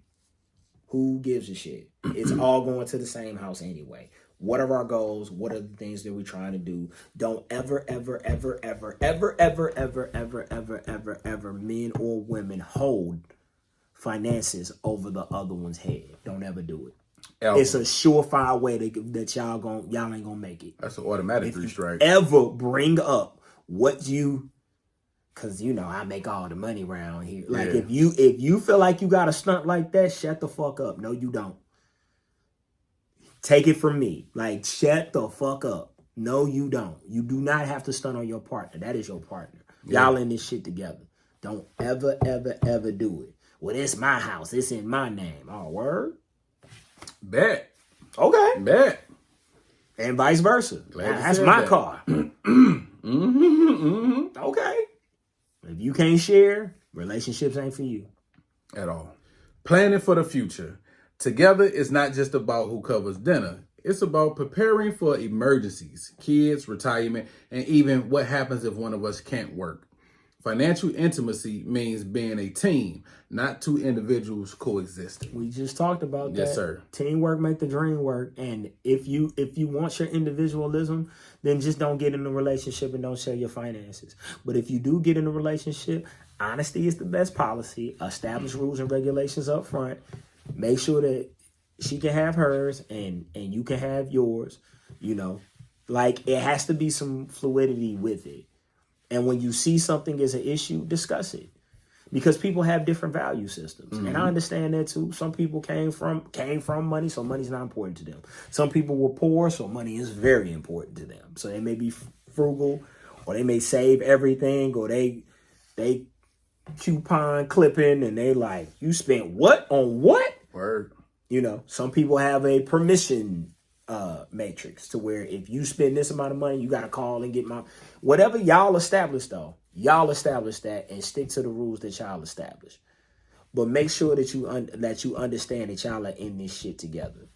Who gives a shit? It's all going to the same house anyway. What are our goals? What are the things that we're trying to do? Don't ever, men or women hold finances over the other one's head. Don't ever do it. Ever. It's a surefire way that y'all ain't gonna make it. That's an automatic 3 strike. Ever bring up what you, cause I make all the money around here. Like if you feel like you got a stunt like that, shut the fuck up. No, you don't. Take it from me. Like, shut the fuck up. No, you don't. You do not have to stunt on your partner. That is your partner. Yeah. Y'all in this shit together. Don't ever do it. Well, it's my house. It's in my name. Oh, word? Bet. Okay. Bet. And vice versa. That's my car. Okay. If you can't share, relationships ain't for you. At all. Planning for the future. Together is not just about who covers dinner. It's about preparing for emergencies, kids, retirement, and even what happens if one of us can't work. Financial intimacy means being a team, not two individuals coexisting. We just talked about that. Yes, sir. Teamwork make the dream work. And if you want your individualism, then just don't get in a relationship and don't share your finances. But if you do get in a relationship, honesty is the best policy. Establish rules and regulations up front. Make sure that she can have hers and you can have yours. You know, like it has to be some fluidity with it. And when you see something as an issue, discuss it. Because people have different value systems. And I understand that too. Some people came from money, so money's not important to them. Some people were poor, so money is very important to them. So they may be frugal, or they may save everything, or they coupon clipping and they like, you spent what on what? Word. You know, some people have a permission matrix to where if you spend this amount of money, you got to call and get whatever y'all establish though. Y'all establish that and stick to the rules that y'all establish. But make sure that you understand that y'all are in this shit together.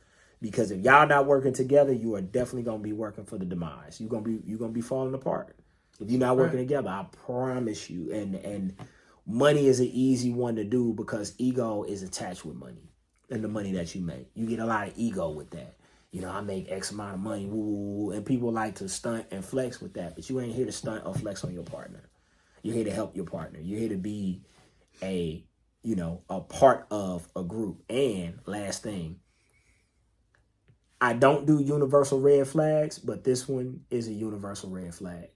Because if y'all not working together, you are definitely gonna be working for the demise. You're gonna be falling apart. If you're not working together, I promise you. And money is an easy one to do because ego is attached with money and the money that you make. You get a lot of ego with that. You know, I make X amount of money, woo, and people like to stunt and flex with that, but you ain't here to stunt or flex on your partner. You're here to help your partner. You're here to be a part of a group. And last thing, I don't do universal red flags, but this one is a universal red flag.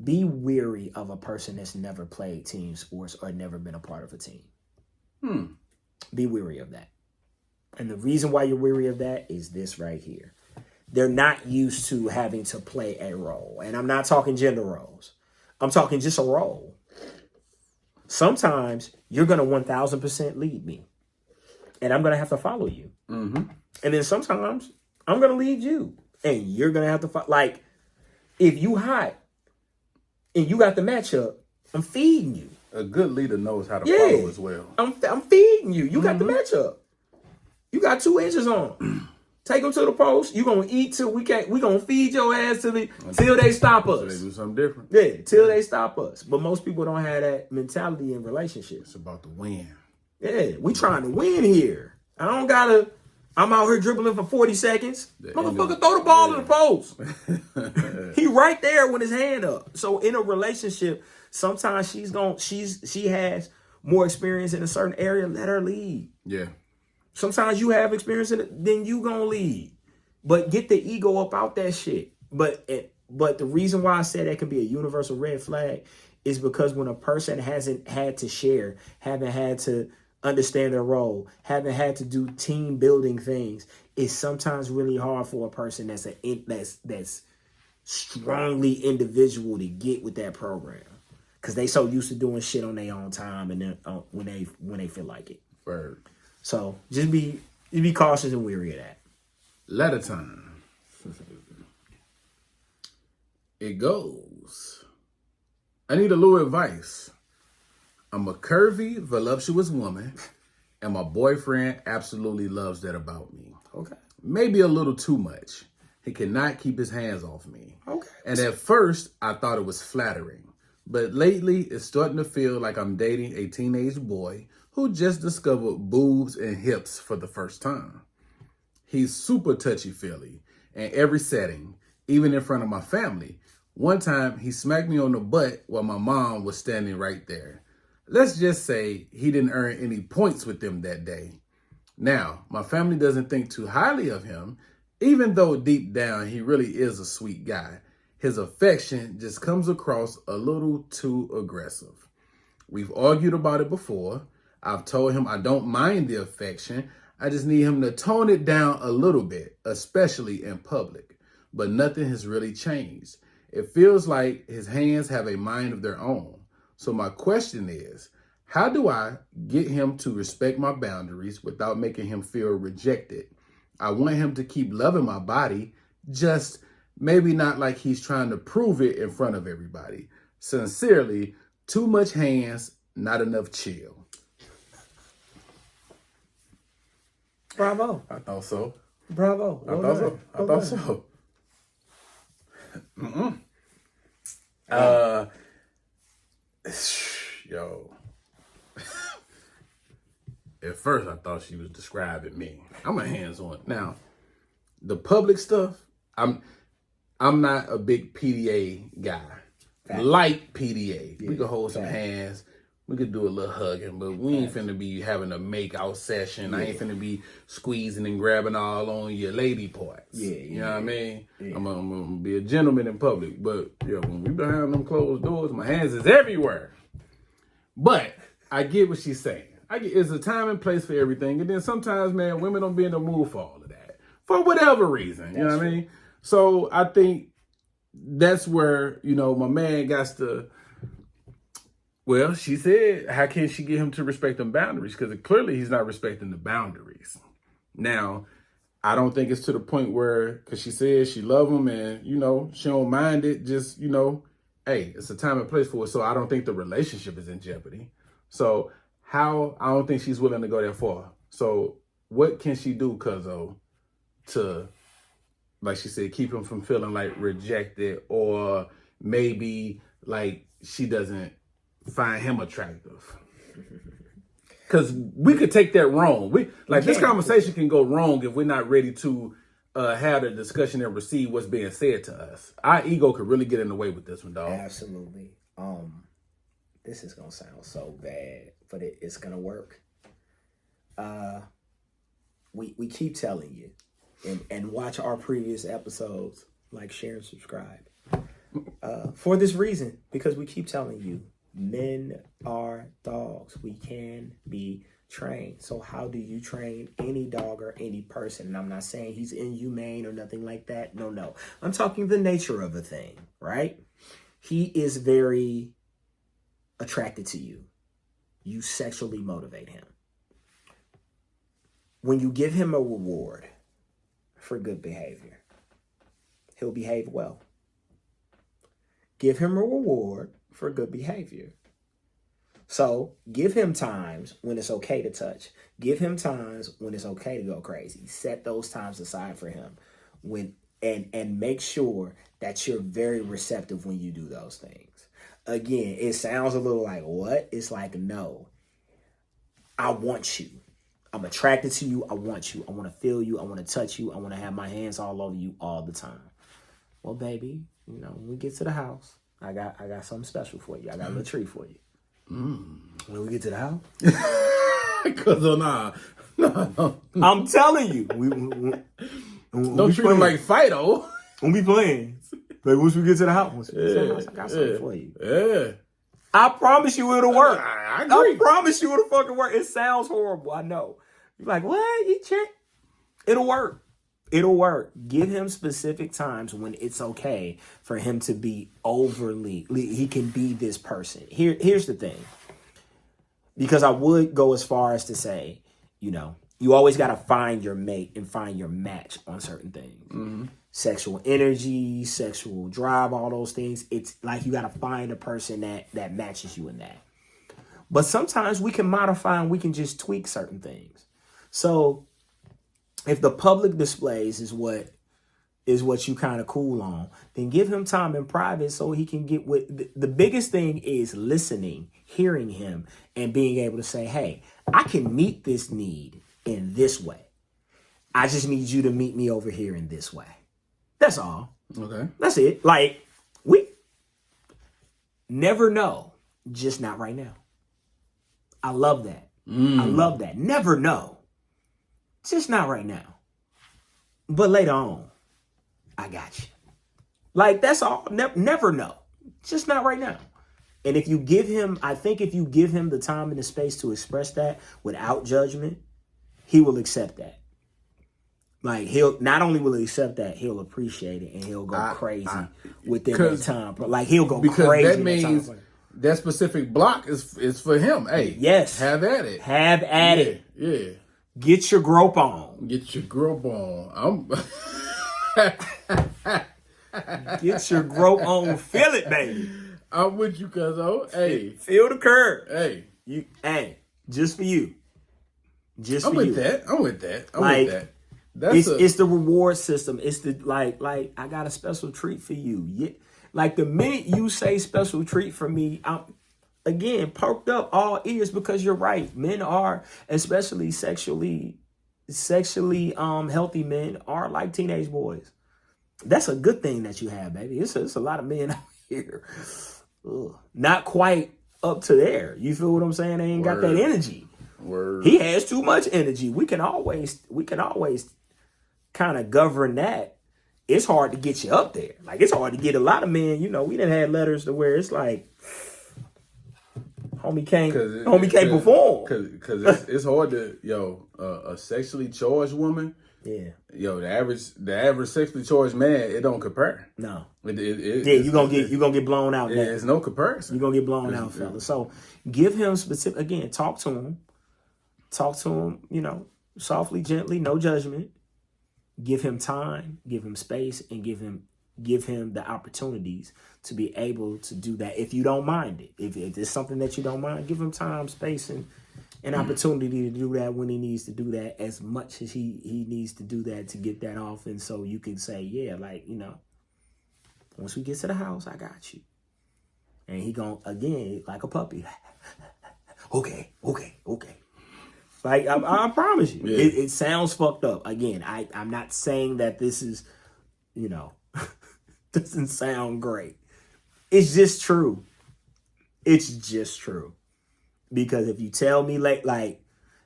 Be weary of a person that's never played team sports or never been a part of a team. Be weary of that. And the reason why you're weary of that is this right here. They're not used to having to play a role. And I'm not talking gender roles. I'm talking just a role. Sometimes you're going to 1,000% lead me. And I'm going to have to follow you. And then sometimes I'm going to lead you. And you're going to have to follow. Like, if you hot and you got the matchup, I'm feeding you. A good leader knows how to follow as well. I'm feeding you. You got the matchup. You got 2 inches on. Take them to the post. You're going to eat till we can't. We're going to feed your ass till they stop us. So they do something different. Yeah, till they stop us. But most people don't have that mentality in relationships. It's about the win. Yeah, we trying to win here. I'm out here dribbling for 40 secones. Motherfucker, throw the ball in the post. He right there with his hand up. So in a relationship, sometimes she has more experience in a certain area. Let her lead. Yeah. Sometimes you have experience in it, then you gonna lead. But get the ego up out that shit. But the reason why I said that can be a universal red flag is because when a person hasn't had to share, haven't had to understand their role, haven't had to do team building things, it's sometimes really hard for a person that's strongly individual to get with that program. Because they so used to doing shit on their own time and then when they feel like it. Word. So just be cautious and weary of that. Letter time. It goes. I need a little advice. I'm a curvy, voluptuous woman, and my boyfriend absolutely loves that about me. Okay. Maybe a little too much. He cannot keep his hands off me. Okay. And at first, I thought it was flattering. But lately, it's starting to feel like I'm dating a teenage boy who just discovered boobs and hips for the first time. He's super touchy-feely in every setting, even in front of my family. One time, he smacked me on the butt while my mom was standing right there. Let's just say he didn't earn any points with them that day. Now, my family doesn't think too highly of him, even though deep down he really is a sweet guy. His affection just comes across a little too aggressive. We've argued about it before. I've told him I don't mind the affection. I just need him to tone it down a little bit, especially in public. But nothing has really changed. It feels like his hands have a mind of their own. So my question is, how do I get him to respect my boundaries without making him feel rejected? I want him to keep loving my body, just maybe not like he's trying to prove it in front of everybody. Sincerely, too much hands, not enough chill. Bravo. I thought so. Bravo. I thought so. Yo. At first, I thought she was describing me. I'm a hands-on. Now, the public stuff, I'm not a big PDA guy. Light PDA. Yeah, we could hold some hands. We could do a little hugging, but we ain't finna be having a make-out session. I ain't finna be squeezing and grabbing all on your lady parts. You know what I mean? Yeah. I'm gonna be a gentleman in public, but when we behind them closed doors, my hands is everywhere. But I get what she's saying. It's a time and place for everything. And then sometimes, man, women don't be in the mood for all of that. For whatever reason. You know what I mean? So I think that's where, my man got to, well, she said, how can she get him to respect them boundaries? Because clearly he's not respecting the boundaries. Now, I don't think it's to the point where, because she says she love him and, she don't mind it. Just, hey, it's a time and place for it. So I don't think the relationship is in jeopardy. So I don't think she's willing to go that far. So what can she do, Cuzzo, to, like she said, keep him from feeling like rejected, or maybe like she doesn't find him attractive? Because we could take that wrong. This conversation can go wrong if we're not ready to have the discussion and receive what's being said to us. Our ego could really get in the way with this one, dog. Absolutely. This is gonna sound so bad, but it's gonna work. We keep telling you, and watch our previous episodes, like, share, and subscribe. For this reason, because we keep telling you, men are dogs. We can be trained. So how do you train any dog or any person? And I'm not saying he's inhumane or nothing like that. No. I'm talking the nature of a thing, right? He is very attracted to you. You sexually motivate him. When you give him a reward for good behavior, he'll behave well. Give him a reward for good behavior. So give him times when it's okay to touch. Give him times when it's okay to go crazy. Set those times aside for him. And make sure that you're very receptive when you do those things. Again, it sounds a little like, what? It's like, no. I want you. I'm attracted to you. I want you. I want to feel you. I want to touch you. I want to have my hands all over you all the time. Well, baby, when we get to the house, I got something special for you. I got a little treat for you. When we get to the house, because no. I'm telling you, don't treat him like Fido. When we playing, like, once we get to the house, I got something for you. Yeah. I promise you it'll work. I agree. I promise you it'll fucking work. It sounds horrible, I know. You're like, what? You check? It'll work. It'll work. Give him specific times when it's okay for him to be overly, he can be this person. Here's the thing. Because I would go as far as to say, you always got to find your mate and find your match on certain things. Mm-hmm. Sexual energy, sexual drive, all those things. It's like you got to find a person that matches you in that. But sometimes we can modify and we can just tweak certain things. So if the public displays is what you kind of cool on, then give him time in private so he can get the biggest thing is listening, hearing him, and being able to say, hey, I can meet this need in this way. I just need you to meet me over here in this way. That's all. Okay. That's it. Like, we never know, just not right now. I love that. I love that. Never know. Just not right now. But later on, I got you. Like, that's all. Never know. Just not right now. And if you give him, I think if you give him the time and the space to express that without judgment, he will accept that. Like, he'll not only will he accept that, he'll appreciate it and he'll go crazy within that time. Like, he'll go because crazy. That means that specific block is for him. Hey, yes, have at it. Have at it. Yeah. Get your grope on. Get your grope on. Get your grope on. Feel it, baby. I'm with you, Cuzzo. Hey, feel the curve. Hey, just for you. Just I'm for you. I'm with that. I'm like, with that. It's the reward system. It's the like I got a special treat for you. Yeah. Like the minute you say special treat for me, again, perked up all ears, because you're right. Men are, especially sexually healthy men, are like teenage boys. That's a good thing that you have, baby. It's a lot of men out here. Ugh. Not quite up to there. You feel what I'm saying? They ain't got that energy. Word. He has too much energy. We can always kind of govern that. It's hard to get you up there. Like, it's hard to get a lot of men. You know, we done had letters to where it's like, homie can't perform. Because it's hard to, a sexually charged woman. Yeah. The average sexually charged man, it don't compare. No. You're gonna get blown out. Yeah, it's no comparison. You're gonna get blown out, fella. So give him specific, again, talk to him, softly, gently, no judgment. Give him time, give him space, and give him the opportunities to be able to do that. If you don't mind it, if it's something that you don't mind, give him time, space, and an opportunity to do that when he needs to do that, as much as he needs to do that to get that off. And so you can say, yeah, like, once we get to the house, I got you. And he gonna, again, like a puppy. Okay. Like, I promise you, it sounds fucked up. Again, I'm not saying that this is, doesn't sound great. It's just true. Because if you tell me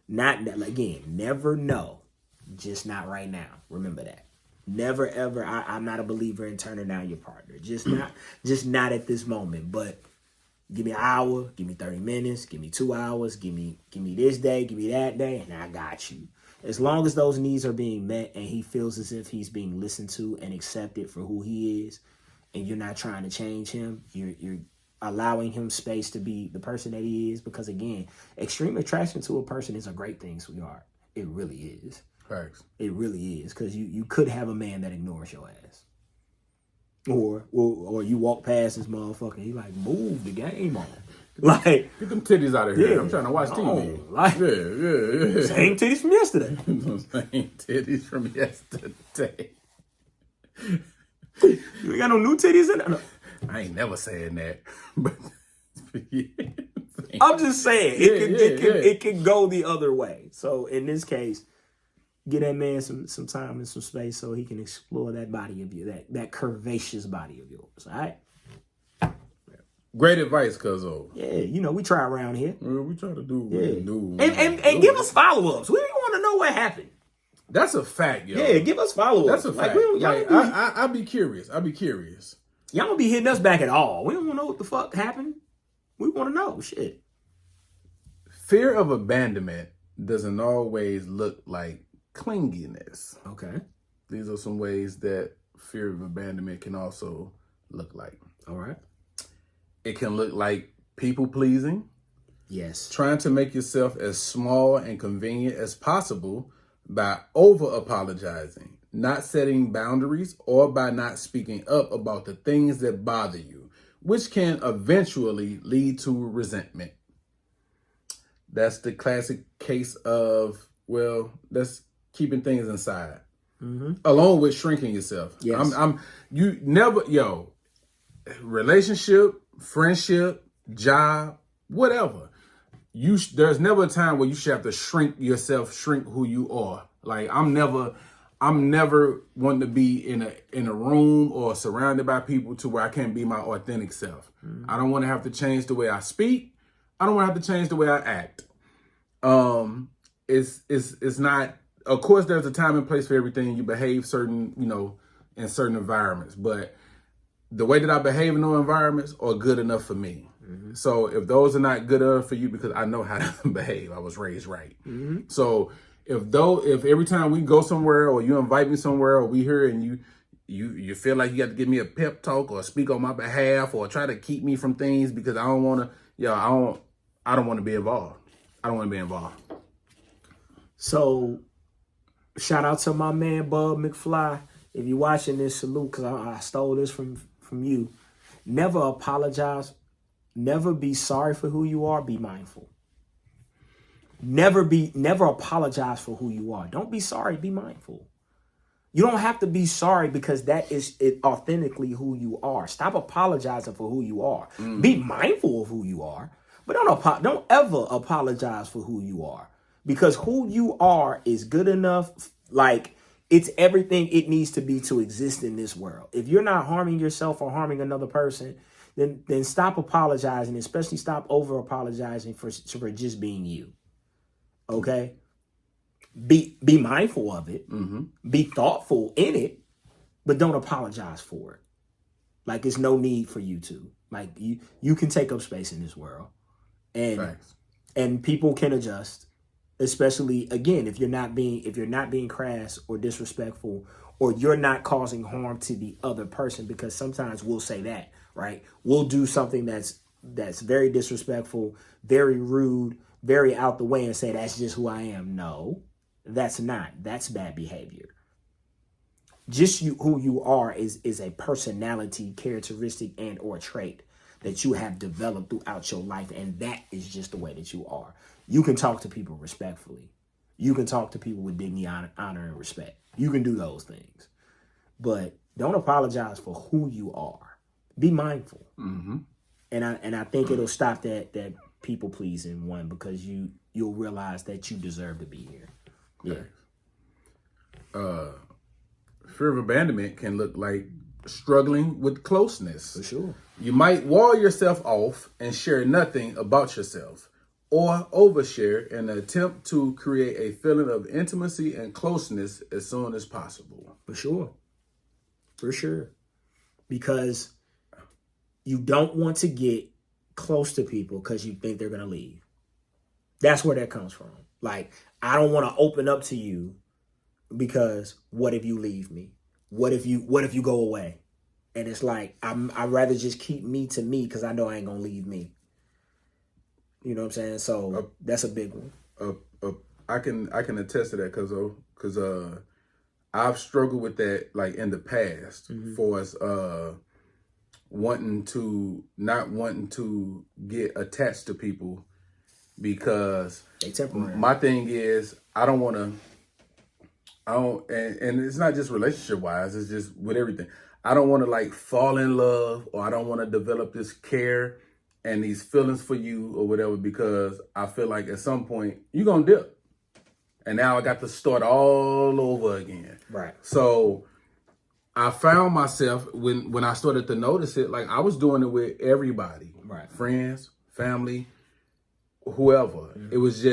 never know, just not right now. Remember that. Never ever. I'm not a believer in turning down your partner. Just not at this moment. But give me an hour, give me 30 minutes, give me 2 hours, give me this day, give me that day, and I got you. As long as those needs are being met and he feels as if he's being listened to and accepted for who he is, and you're not trying to change him, you're allowing him space to be the person that he is. Because again, extreme attraction to a person is a great thing, sweetheart. It really is. Facts. It really is. Because you could have a man that ignores your ass. Or you walk past this motherfucker, he like, move the game on. Like, get them titties out of here. Yeah, I'm trying to watch TV. Like, yeah. Same titties from yesterday. Same titties from yesterday. You ain't got no new titties in there? No. I ain't never saying that. But I'm just saying, it can go the other way. So in this case, get that man some time and some space so he can explore that body of yours, that curvaceous body of yours. All right. Great advice, Cuzzo. Yeah, we try around here. Well, we try to do what we do. And give us follow-ups. We want to know what happened. That's a fact, yo. Yeah, give us follow-ups. That's a fact. I'll be curious. Y'all don't be hitting us back at all. We don't want to know what the fuck happened. We want to know. Shit. Fear of abandonment doesn't always look like clinginess. Okay. These are some ways that fear of abandonment can also look like. All right. It can look like people pleasing. Yes. Trying to make yourself as small and convenient as possible by over apologizing, not setting boundaries, or by not speaking up about the things that bother you, which can eventually lead to resentment. That's the classic case of, that's keeping things inside, along with shrinking yourself. Yes. Relationship, friendship, job, whatever. There's never a time where you should have to shrink yourself, shrink who you are. Like, I'm never wanting to be in a room or surrounded by people to where I can't be my authentic self. I don't want to have to change the way I speak. I don't want to have to change the way I act. It's not. Of course, there's a time and place for everything. You behave certain, in certain environments, but the way that I behave in those environments are good enough for me. So if those are not good enough for you, because I know how to behave, I was raised right. So if every time we go somewhere or you invite me somewhere or we here and you feel like you got to give me a pep talk or speak on my behalf or try to keep me from things because I don't want to, I don't want to be involved. I don't want to be involved. So shout out to my man, Bub McFly. If you're watching this, salute, because I stole this from you. Never apologize. Never be sorry for who you are. Be mindful. Never apologize for who you are. Don't be sorry. Be mindful. You don't have to be sorry because that is authentically who you are. Stop apologizing for who you are. Be mindful of who you are, But don't ever apologize for who you are, because who you are is good enough. Like, it's everything it needs to be to exist in this world. If you're not harming yourself or harming another person, then stop apologizing, especially stop over apologizing for just being you. Okay? Be mindful of it. Be thoughtful in it, but don't apologize for it. Like, it's no need for you to. Like, you can take up space in this world. And people can adjust, especially, again, if you're not being crass or disrespectful, or you're not causing harm to the other person, because sometimes we'll say that, right? We'll do something that's very disrespectful, very rude, very out the way, and say that's just who I am. No, that's not. That's bad behavior. Just who you are is a personality characteristic and or trait that you have developed throughout your life, and that is just the way that you are. You can talk to people respectfully. You can talk to people with dignity, honor, and respect. You can do those things, but don't apologize for who you are. Be mindful, and I think it'll stop that people pleasing one, because you'll realize that you deserve to be here. Yeah. Fear of abandonment can look like struggling with closeness. For sure. You might wall yourself off and share nothing about yourself, or overshare in an attempt to create a feeling of intimacy and closeness as soon as possible. For sure. For sure. Because you don't want to get close to people because you think they're going to leave. That's where that comes from. Like, I don't want to open up to you because what if you leave me? What if you go away? And it's like, I'd rather just keep me to me because I know I ain't going to leave me. You know what I'm saying? So that's a big one. I can attest to that because I've struggled with that, like, in the past, for us not wanting to get attached to people, because they temporary. My thing is and it's not just relationship wise, it's just with everything. I don't want to, like, fall in love, or I don't want to develop this care and these feelings for you or whatever, because I feel like at some point you're going to dip. And now I got to start all over again. Right. So I found myself, when I started to notice it, like, I was doing it with everybody. Right. Friends, family, whoever. It was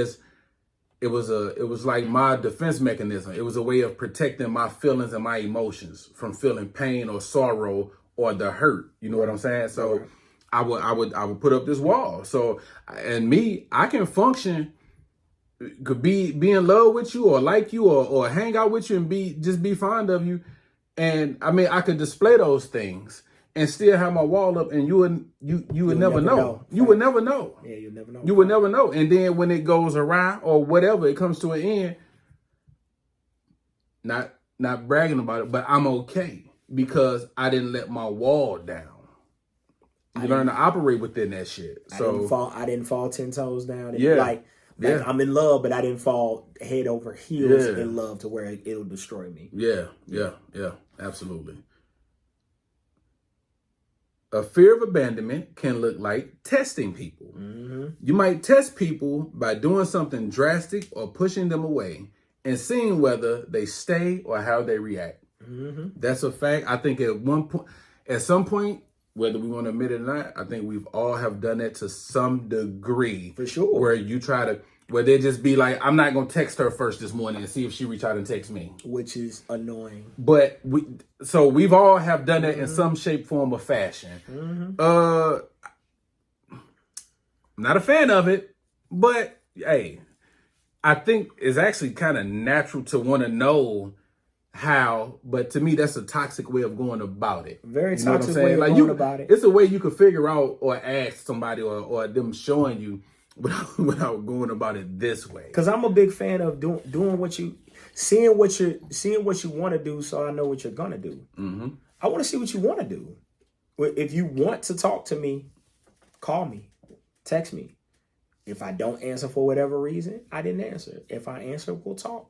like my defense mechanism. It was a way of protecting my feelings and my emotions from feeling pain or sorrow or the hurt. You know what I'm saying? So I would put up this wall. So, and me, I can function, could be in love with you or like you or hang out with you and be fond of you. And I mean, I could display those things and still have my wall up, and you would never know. You would never know. Yeah, you'll never know. You would never know. And then when it goes awry or whatever, it comes to an end, not bragging about it, but I'm okay because I didn't let my wall down. You learn to operate within that shit. So I didn't fall 10 toes down. Yeah. I'm in love, but I didn't fall head over heels in love to where it'll destroy me. Yeah, absolutely. A fear of abandonment can look like testing people. You might test people by doing something drastic or pushing them away and seeing whether they stay or how they react. That's a fact. I think at some point, whether we want to admit it or not, I think we've all have done that to some degree. For sure. Where they just be like, I'm not going to text her first this morning and see if she reach out and text me. Which is annoying. But we've all have done that in some shape, form, or fashion. I'm not a fan of it, but hey, I think it's actually kind of natural to want to know how, but to me, that's a toxic way of going about it. Very toxic way of going about it. It's a way you could figure out or ask somebody or them showing you without going about it this way. Because I'm a big fan of doing seeing what you want to do, so I know what you're gonna do. I want to see what you want to do. If you want to talk to me, call me, text me. If I don't answer for whatever reason, I didn't answer. If I answer, we'll talk.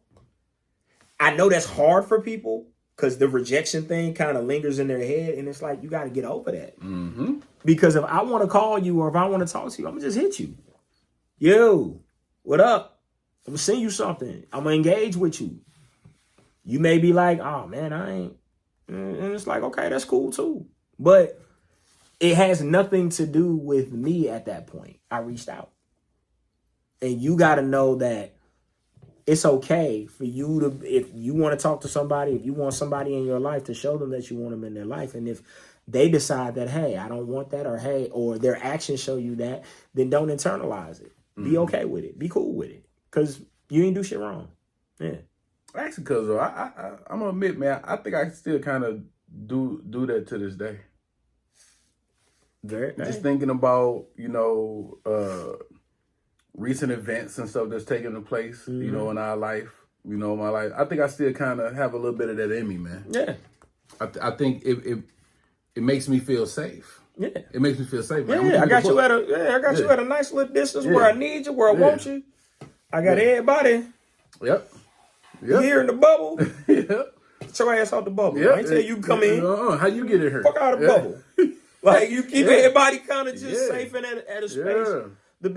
I know that's hard for people because the rejection thing kind of lingers in their head, and it's like, you got to get over that. Because if I want to call you or if I want to talk to you, I'm going to just hit you. Yo, what up? I'm going to send you something. I'm going to engage with you. You may be like, oh, man, I ain't. And it's like, okay, that's cool too. But it has nothing to do with me at that point. I reached out. And you got to know that it's okay for you to, if you want to talk to somebody, if you want somebody in your life, to show them that you want them in their life. And if they decide that, hey, I don't want that, or hey, or their actions show you that, then don't internalize it. Be okay with it. Be cool with it. Because you ain't do shit wrong. Yeah. Actually, Cuzzo, I'm gonna admit, man, I think I still kind of do that to this day. Just thinking about, recent events and stuff that's taking place, in our life, my life. I think I still kind of have a little bit of that in me, man. Yeah. I think it makes me feel safe. Yeah. It makes me feel safe, man. Yeah, I got you at a nice little distance where I need you, where I want you. I got everybody. Yep. You here in the bubble? Yep. Get your ass out the bubble. I ain't tell you come in. How you get in here? Fuck out of the bubble. Like, you keep everybody kind of just safe and at a space. Yeah. The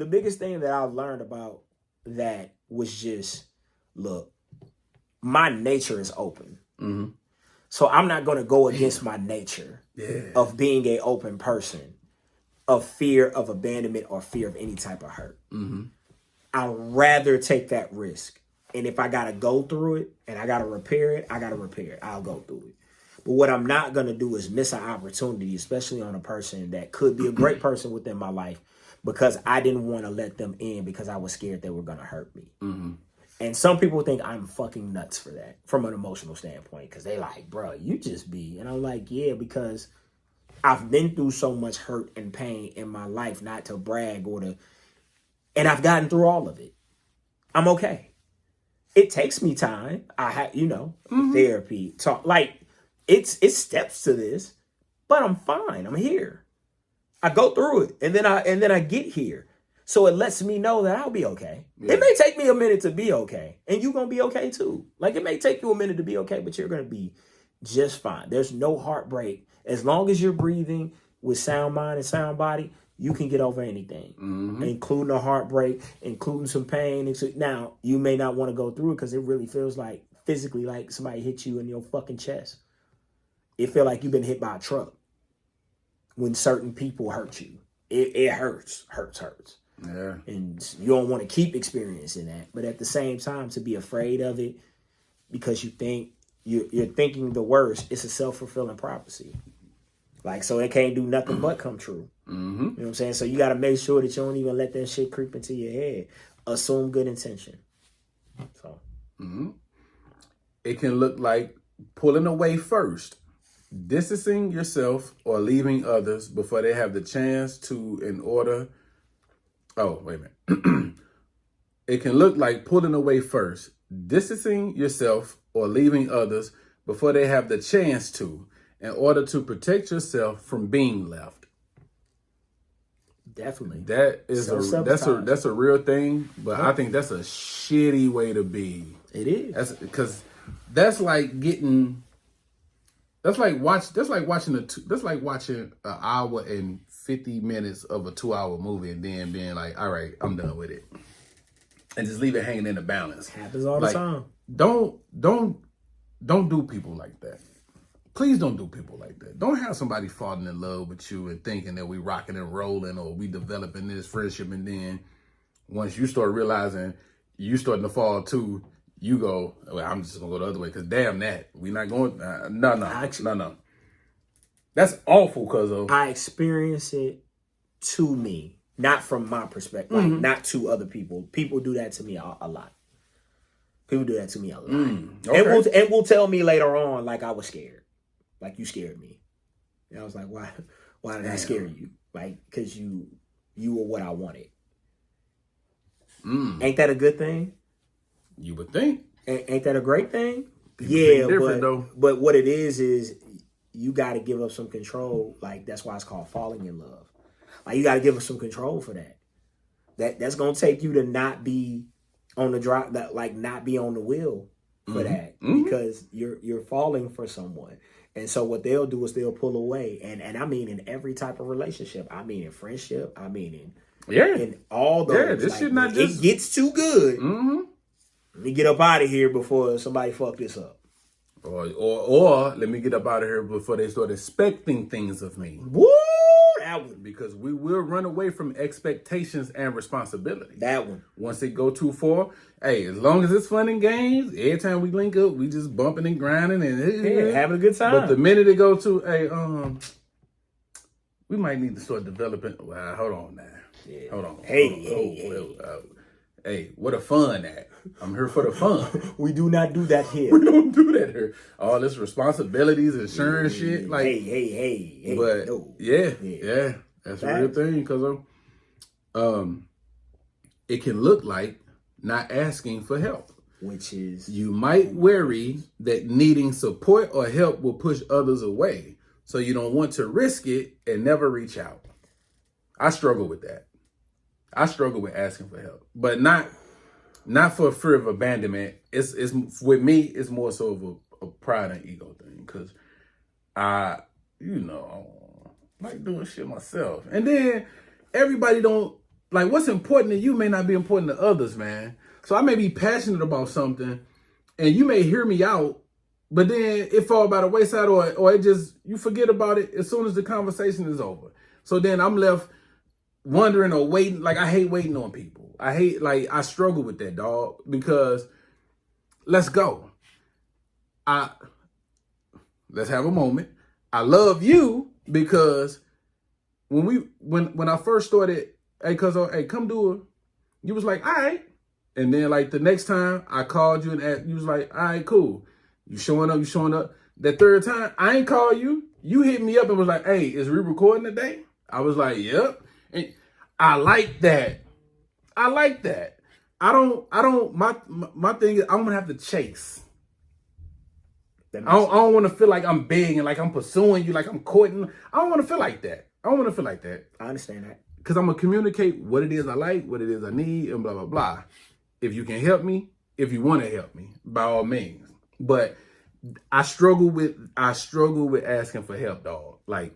biggest thing that I've learned about that was just, look, my nature is open. Mm-hmm. So I'm not going to go against my nature of being an open person, of fear of abandonment or fear of any type of hurt. Mm-hmm. I'd rather take that risk. And if I got to go through it and I got to repair it, I got to repair it. I'll go through it. But what I'm not going to do is miss an opportunity, especially on a person that could be a great person within my life, because I didn't want to let them in because I was scared they were going to hurt me. Mm-hmm. And some people think I'm fucking nuts for that from an emotional standpoint, because they like, bro, you just be. And I'm like, yeah, because I've been through so much hurt and pain in my life, not to brag and I've gotten through all of it. I'm okay. It takes me time. I have, therapy, talk, like it's steps to this, but I'm fine. I'm here. I go through it, and then I get here. So it lets me know that I'll be okay. Yeah. It may take me a minute to be okay, and you're gonna be okay too. Like, it may take you a minute to be okay, but you're gonna be just fine. There's no heartbreak. As long as you're breathing with sound mind and sound body, you can get over anything, including a heartbreak, including some pain. Now, you may not want to go through it because it really feels like physically like somebody hit you in your fucking chest. It feels like you've been hit by a truck when certain people hurt you. It hurts. Yeah. And you don't want to keep experiencing that. But at the same time, to be afraid of it because you think you're thinking the worst, it's a self-fulfilling prophecy. Like, so it can't do nothing but come true. Mm-hmm. You know what I'm saying? So you got to make sure that you don't even let that shit creep into your head. Assume good intention. So. Mm-hmm. It can look like pulling away first, distancing yourself, or leaving others before they have the chance to, in order. Oh, wait a minute. It can look like pulling away first, distancing yourself, or leaving others before they have the chance to, in order to protect yourself from being left. Definitely. That is that's a real thing, but I think that's a shitty way to be. It is. That's like watching an hour and 50 minutes of a 2-hour movie and then being like, all right, I'm done with it. And just leave it hanging in the balance. Happens all the time. Don't do people like that. Please don't do people like that. Don't have somebody falling in love with you and thinking that we rocking and rolling or we developing this friendship, and then once you start realizing you starting to fall too, you go, well, I'm just gonna go the other way because damn that. We not going. No. That's awful, Cuzzo. I experience it to me, not from my perspective, like not to other people. People do that to me a lot. People do that to me a lot, okay. and will tell me later on, like, I was scared. Like, you scared me. And I was like, why did I scare you? Like, because you were what I wanted. Ain't that a good thing? You would think. Ain't that a great thing? Though. But what it is you got to give up some control. Like, that's why it's called falling in love. Like, you got to give up some control for that. That's going to take you to not be on the drive, not be on the wheel for that because you're falling for someone. And so what they'll do is they'll pull away. And I mean in every type of relationship. I mean in friendship. I mean in all those. Yeah, this shit not just... It gets too good. Mm-hmm. Let me get up out of here before somebody fuck this up. Or let me get up out of here before they start expecting things of me. Woo! That one. Because we will run away from expectations and responsibility. That one. Once it go too far, hey, as long as it's fun and games, every time we link up, we just bumping and grinding and having a good time. But the minute it go to, hey, we might need to start developing. Well, hold on now. Yeah. Hold on. Hey, what a fun at. I'm here for the fun. We do not do that here. We don't do that here. All this responsibilities, insurance shit. Like, hey. But no. yeah, that's a real thing. Because it can look like not asking for help. Which is... You might worry that needing support or help will push others away. So you don't want to risk it and never reach out. I struggle with that. I struggle with asking for help, but not for fear of abandonment. It's with me. It's more so of a pride and ego thing because I like doing shit myself, and then everybody don't like what's important to you may not be important to others, man. So I may be passionate about something, and you may hear me out, but then it fall by the wayside, or it just you forget about it as soon as the conversation is over. So then I'm left wondering or waiting. Like, I hate waiting on people. I struggle with that, dog, because let's go. Let's have a moment. I love you because when I first started, hey, Cuzzo, hey, come do it. You was like, all right. And then like the next time I called you and asked, you was like, all right, cool. You showing up. That third time, I ain't call you. You hit me up and was like, hey, is we recording today? I was like, yep. And I like that. My thing is I'm gonna have to chase. I don't want to feel like I'm big and like I'm pursuing you, like I'm courting. I don't want to feel like that. I understand that. Because I'm gonna communicate what it is I like, what it is I need, and blah, blah, blah. If you can help me, if you want to help me, by all means. But I struggle with asking for help, dog. Like,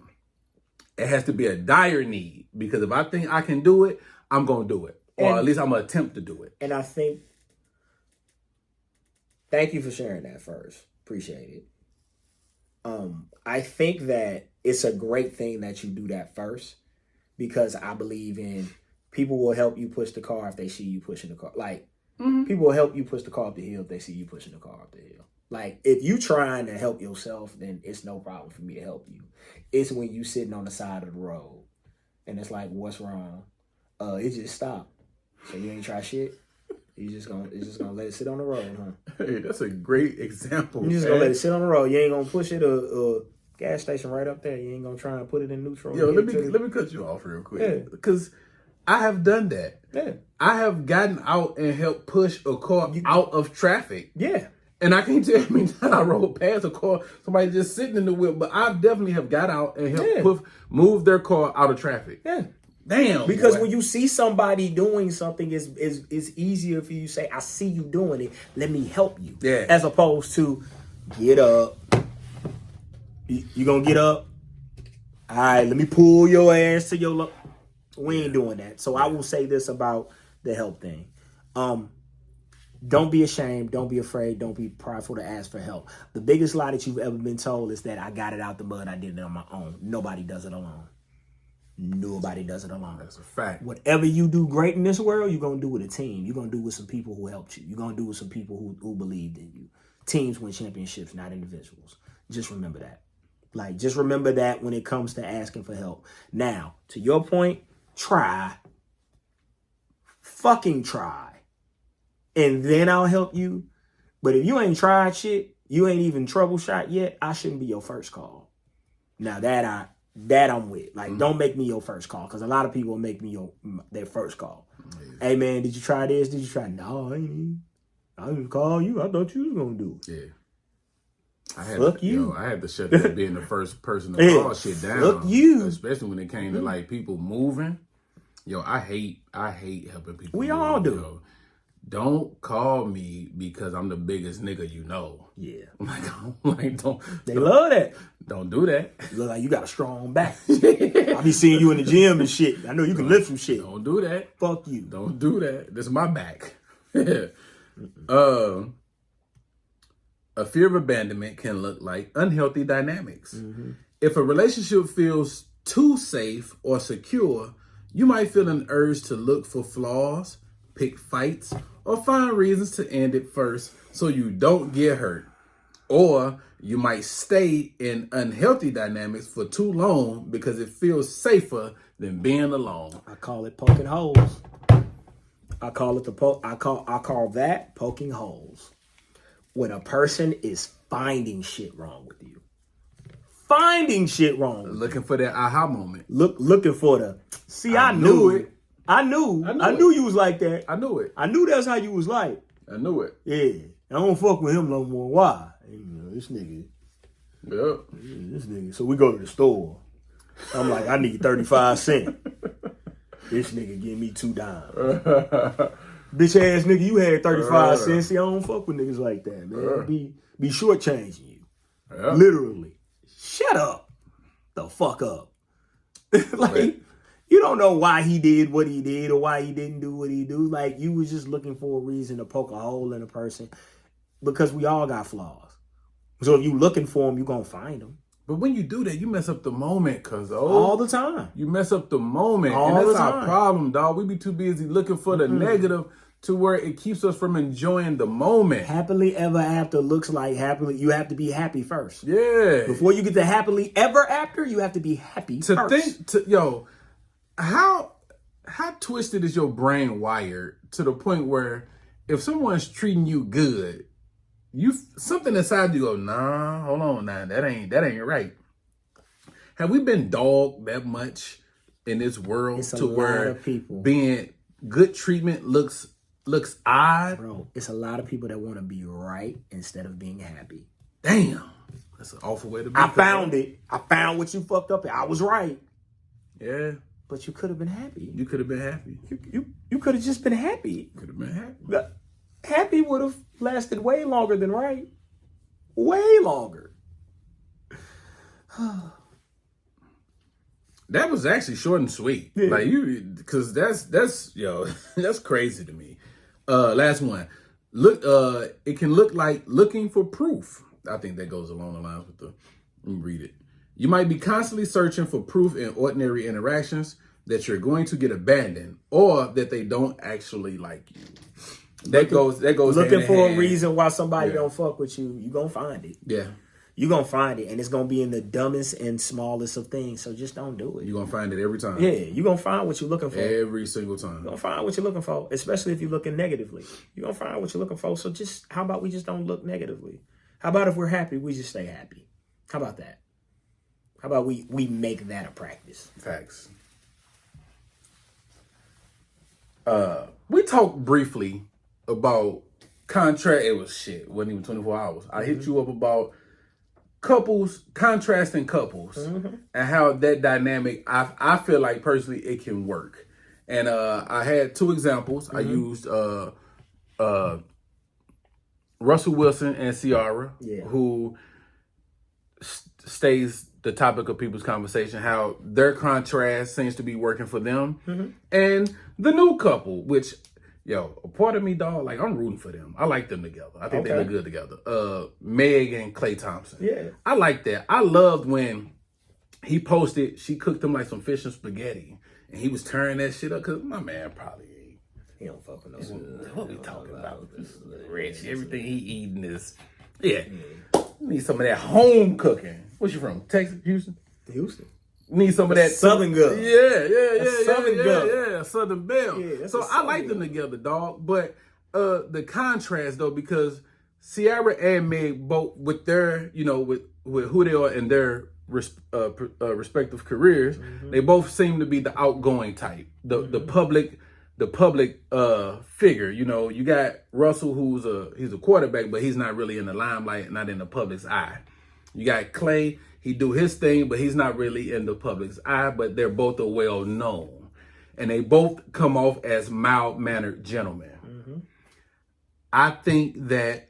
it has to be a dire need, because if I think I can do it, I'm going to do it. Or at least I'm going to attempt to do it. And I think, thank you for sharing that first. Appreciate it. I think that it's a great thing that you do that first, because I believe in people will help you push the car if they see you pushing the car. Like, people will help you push the car up the hill if they see you pushing the car up the hill. Like, if you trying to help yourself, then it's no problem for me to help you. It's when you sitting on the side of the road and it's like, what's wrong? It just stopped. So you ain't try shit? It's just gonna let it sit on the road, huh? Hey, that's a great example. You just gonna let it sit on the road. You ain't gonna push it a gas station right up there. You ain't gonna try and put it in neutral. Yo, let me cut you off real quick. Because I have done that. Yeah. I have gotten out and helped push a car out of traffic. Yeah. And I can't tell you how many times I rode past a car, somebody just sitting in the whip, but I definitely have got out and helped move their car out of traffic. Yeah. Damn. Because when you see somebody doing something, it's easier for you to say, I see you doing it. Let me help you. Yeah. As opposed to, get up. You gonna get up? All right, let me pull your ass to your We ain't doing that. So I will say this about the help thing. Don't be ashamed. Don't be afraid. Don't be prideful to ask for help. The biggest lie that you've ever been told is that I got it out the mud. I did it on my own. Nobody does it alone. Nobody does it alone. That's a fact. Whatever you do great in this world, you're going to do with a team. You're going to do with some people who helped you. You're going to do with some people who believed in you. Teams win championships, not individuals. Just remember that. Like, just remember that when it comes to asking for help. Now, to your point, try. Fucking try. And then I'll help you. But if you ain't tried shit, you ain't even troubleshot yet, I shouldn't be your first call. Now that I'm with. Like, don't make me your first call, because a lot of people make me their first call. Yeah. Hey, man, did you try this? Did you try? No, I ain't. I didn't call you. I thought you was going to do it. Yeah. Fuck you. I had to shut that being the first person to call shit down. Fuck you. Especially when it came to, like, people moving. Yo, I hate helping people. We all do. Yo. don't call me because I'm the biggest nigga you know. Yeah. Don't. They love that. Don't do that. You look like you got a strong back. I be seeing you in the gym and shit. I know you can lift some shit. Don't do that. Fuck you. Don't do that. This is my back. A fear of abandonment can look like unhealthy dynamics. If a relationship feels too safe or secure, you might feel an urge to look for flaws, pick fights, or find reasons to end it first so you don't get hurt. Or you might stay in unhealthy dynamics for too long because it feels safer than being alone. I call it poking holes. I call that poking holes. When a person is finding shit wrong with you. Finding shit wrong. Looking for that aha moment. Looking for the I knew it. I knew you was like that. I knew it. I knew that's how you was like. I knew it. Yeah. I don't fuck with him no more. Why? This nigga. Yep. This nigga. So we go to the store. I'm like, I need 35 cents. This nigga give me $2. Bitch ass nigga, you had 35 cents. See, I don't fuck with niggas like that, man. Be shortchanging you. Literally. Shut up. The fuck up. Like, you don't know why he did what he did or why he didn't do what he do. Like, you was just looking for a reason to poke a hole in a person because we all got flaws. So if you looking for them, you gonna find them. But when you do that, you mess up the moment, all the time. You mess up the moment. All and that's the time. our problem, dog. We be too busy looking for the negative to where it keeps us from enjoying the moment. Happily ever after looks like happily. You have to be happy first. Yeah. Before you get to happily ever after, you have to be happy first. How twisted is your brain wired to the point where if someone's treating you good, something inside you go, nah, hold on now, that ain't right. Have we been dogged that much in this world to where being good treatment looks odd? Bro, it's a lot of people that want to be right instead of being happy. Damn. That's an awful way to be. I found it. I found what you fucked up. I was right. Yeah. But you could have been happy. You could have been happy. You could have just been happy. Could have been happy. Happy would have lasted way longer than right. Way longer. That was actually short and sweet. Yeah. Like because that's that's crazy to me. Last one. It can look like looking for proof. I think that goes along the lines with let me read it. You might be constantly searching for proof in ordinary interactions that you're going to get abandoned or that they don't actually like you. That goes looking hand for in a hand. reason why somebody don't fuck with you. You gonna find it. Yeah. You gonna find it, and it's gonna be in the dumbest and smallest of things. So just don't do it. You gonna find it every time. Yeah, you gonna find what you're looking for every single time. You gonna find what you're looking for, especially if you're looking negatively. You gonna find what you're looking for. So just how about we just don't look negatively? How about if we're happy, we just stay happy? How about that? How about we make that a practice? Facts. We talked briefly about contract. It was shit. It wasn't even 24 hours. I hit you up about contrasting couples, and how that dynamic, I feel like personally it can work. And I had two examples. I used Russell Wilson and Ciara, who stays the topic of people's conversation, how their contrast seems to be working for them. And the new couple, which, a part of me, dog, like, I'm rooting for them. I like them together. I think they look good together. Meg and Klay Thompson. Yeah. I like that. I loved when he posted, she cooked him like some fish and spaghetti, and he was tearing that shit up, because my man probably ain't. He don't fuck with no What we talking about? Rich. Everything he eating is, need some of that home cooking. What's you from? Texas? Houston? Need some of that Southern girl. Yeah, Southern Belle. Yeah, so I like them together, dog. But the contrast though, because Ciara and Meg both with their, with who they are in their respective careers, they both seem to be the outgoing type, the public figure. You got Russell, he's a quarterback, but he's not really in the limelight, not in the public's eye. You got Klay, he do his thing, but he's not really in the public's eye, but they're both well known. And they both come off as mild-mannered gentlemen. I think that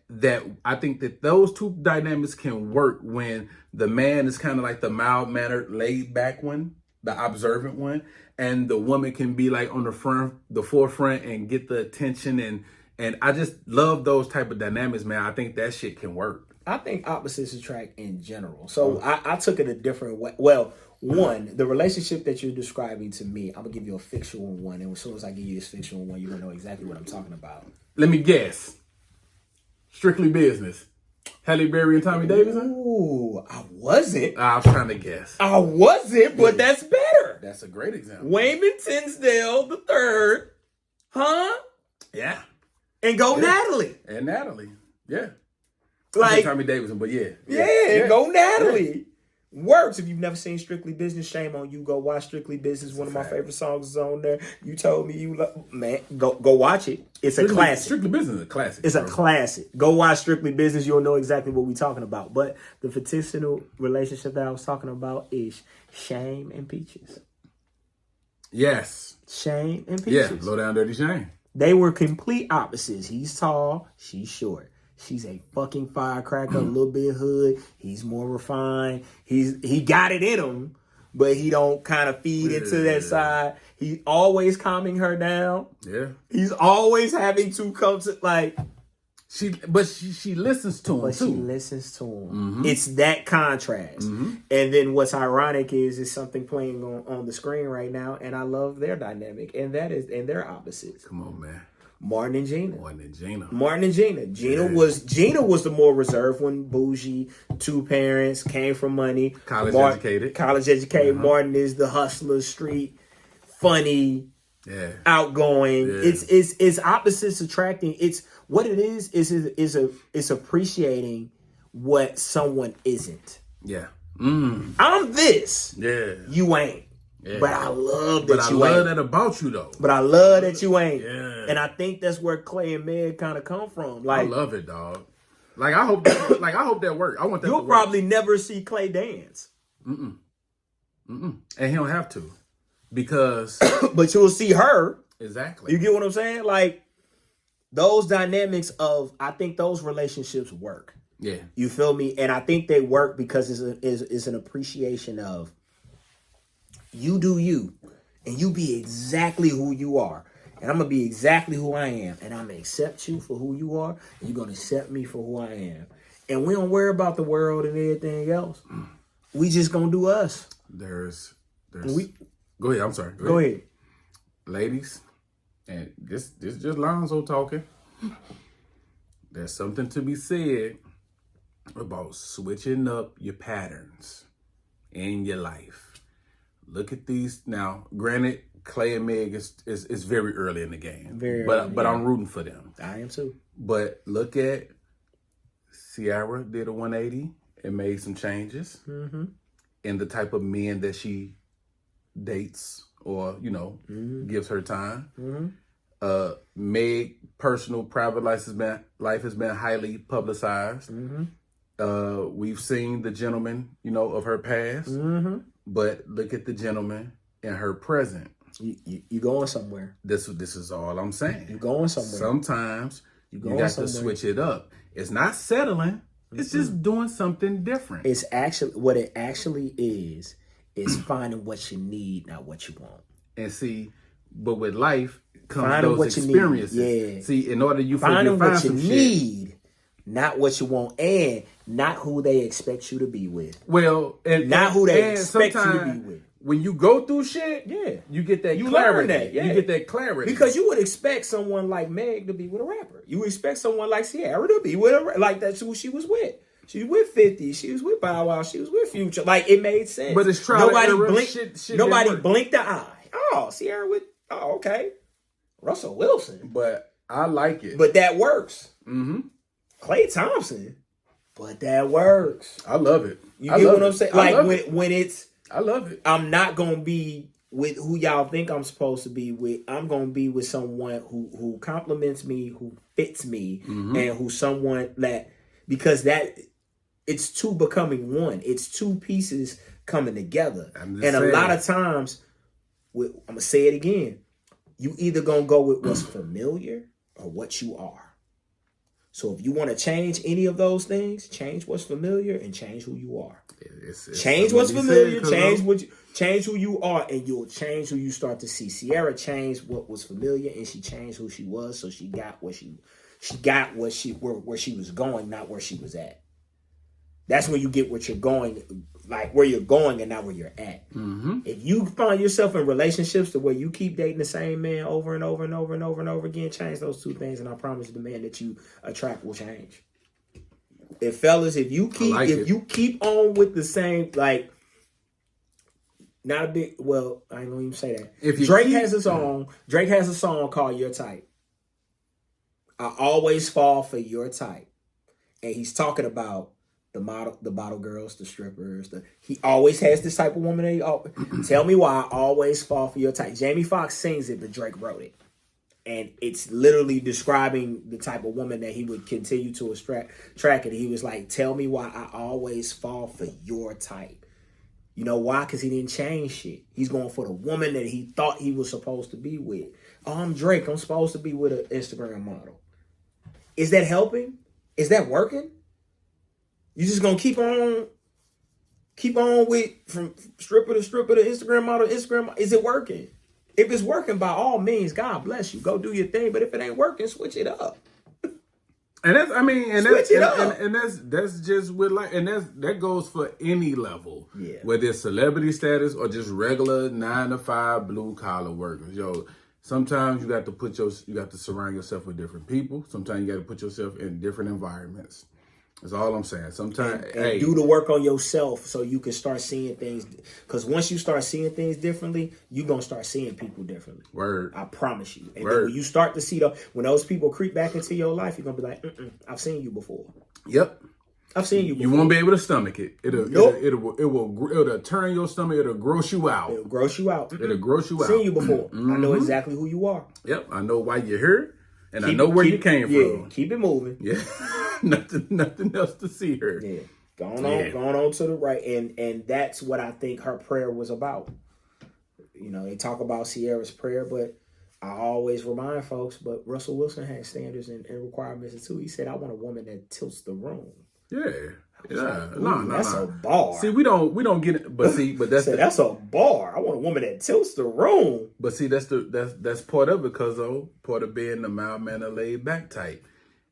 those two dynamics can work when the man is kind of like the mild mannered, laid back one, the observant one, and the woman can be like on the forefront and get the attention and I just love those type of dynamics, man. I think that shit can work. I think opposites attract in general. So I took it a different way. Well, one, the relationship that you're describing to me, I'm gonna give you a fictional one, and as soon as I give you this fictional one, you're gonna know exactly what I'm talking about. Let me guess. Strictly Business. Halle Berry and Tommy Davidson? Ooh, I wasn't. I was trying to guess. I wasn't, but that's better. That's a great example. Wayman Tinsdale the third, huh? Yeah. And go Natalie. And Natalie. Yeah. Like Tommy Davidson, but yeah. Yeah, go Natalie. Yeah. Works. If you've never seen Strictly Business, shame on you. Go watch Strictly Business. One of my favorite songs is on there. You told me you love, man. Go watch it. It's a classic. Strictly Business is a classic. It's a classic. Go watch Strictly Business. You'll know exactly what we're talking about. But the fictional relationship that I was talking about is Shame and Peaches. Yes. Shame and Peaches. Yeah. Low down dirty Shame. They were complete opposites. He's tall. She's short. She's a fucking firecracker, a little bit hood. He's more refined. He got it in him, but he don't kind of feed into that side. He's always calming her down. Yeah. He's always having to come to like she listens to him but too. She listens to him. It's that contrast. And then what's ironic is something playing on the screen right now, and I love their dynamic, and they're opposites. Come on, man. Martin and Gina. Gina was the more reserved one, bougie, two parents, came from money. College educated. Martin is the hustler, street, funny, outgoing. Yeah. It's opposites attracting. It's what it is appreciating what someone isn't. Yeah. I'm this. Yeah. You ain't. Yeah. But I love that you ain't. But I love that about you, though. But I love that you ain't. Yeah. And I think that's where Clay and Meg kind of come from. Like, I love it, dog. Like I hope that work. I want that. You'll probably never see Clay dance. And he don't have to, because. But you'll see her. Exactly. You get what I'm saying? Like those dynamics of, I think those relationships work. Yeah. You feel me? And I think they work because it's an appreciation of. You do you, and you be exactly who you are. And I'm going to be exactly who I am. And I'm going to accept you for who you are. And you're going to accept me for who I am. And we don't worry about the world and everything else. We just going to do us. There's go ahead. I'm sorry. Go ahead. Ladies, and this just Lonzo talking. There's something to be said about switching up your patterns in your life. Look at these now. Granted, Clay and Meg is very early in the game. But I'm rooting for them. I am too. But look at Ciara did a 180 and made some changes in the type of men that she dates or gives her time. Meg personal private life has been highly publicized. We've seen the gentleman of her past. But look at the gentleman in her present. You going somewhere. This is all I'm saying. You going somewhere. Sometimes you got to switch it up. It's not settling. It's just doing something different. It's actually what it actually is finding what you need, not what you want. And see, but with life comes finding those experiences. Yeah. See, in order you finding find what you some need. Shit. Not what you want, and not who they expect you to be with. Well, who they expect you to be with. When you go through shit, you get that clarity. Learn that, You get that clarity. Because you would expect someone like Meg to be with a rapper. You would expect someone like Ciara to be with a like that's who she was with. She was with 50. She was with Bow Wow. She was with Future. Like it made sense. But it's trial nobody and error. blinked. Shit nobody blinked the eye. Oh, Ciara with. Oh, okay. Russell Wilson. But I like it. But that works. Clay Thompson, but that works. I love it. You get what I'm saying? Like when it's, I love it. I'm not gonna be with who y'all think I'm supposed to be with. I'm gonna be with someone who compliments me, who fits me, and who's someone that because that it's two becoming one. It's two pieces coming together, and a lot of times, I'm gonna say it again. You either gonna go with what's familiar or what you are. So if you want to change any of those things, change what's familiar and change who you are. Change what's familiar, change who you are, and you'll change who you start to see. Sierra changed what was familiar, and she changed who she was, so she got where she was going, not where she was at. That's when you get what you're going, like where you're going and not where you're at. Mm-hmm. If you find yourself in relationships to where you keep dating the same man over and over and over and over and over again, change those two things, and I promise you the man that you attract will change. If you keep on with the same, like, not a big, well, I ain't gonna even say that. Drake has a song called Your Type. I always fall for your type. And he's talking about the bottle girls, the strippers. He always has this type of woman. Tell me why I always fall for your type. Jamie Foxx sings it, but Drake wrote it. And it's literally describing the type of woman that he would continue to attract. And he was like, tell me why I always fall for your type. You know why? Because he didn't change shit. He's going for the woman that he thought he was supposed to be with. Oh, I'm Drake. I'm supposed to be with an Instagram model. Is that helping? Is that working? You just gonna keep on with from stripper to Instagram model, Instagram. Is it working? If it's working, by all means, God bless you. Go do your thing. But if it ain't working, switch it up. And that's just with like, and that goes for any level, whether it's celebrity status or just regular 9-to-5 blue collar workers. Yo, sometimes you got to surround yourself with different people. Sometimes you got to put yourself in different environments. That's all I'm saying. Sometimes and do the work on yourself so you can start seeing things. Because once you start seeing things differently, you're going to start seeing people differently. Word. I promise you. And then when you start to see when those people creep back into your life, you're going to be like, I've seen you before. Yep. I've seen you before. You won't be able to stomach it. It'll turn your stomach. It'll gross you out. It'll gross you out. It'll gross you out. I've seen you before. I know exactly who you are. Yep. I know why you're here. And I know where you came from. Keep it moving. Yeah. nothing else to see her. Yeah. Going on to the right. And that's what I think her prayer was about. You know, they talk about Sierra's prayer, but I always remind folks, but Russell Wilson has standards and requirements too. He said, I want a woman that tilts the room. Yeah. That's a bar. See, we don't get it, but that's a bar. I want a woman that tilts the room. But see, that's part of it, because part of being the mild mannered, laid back type.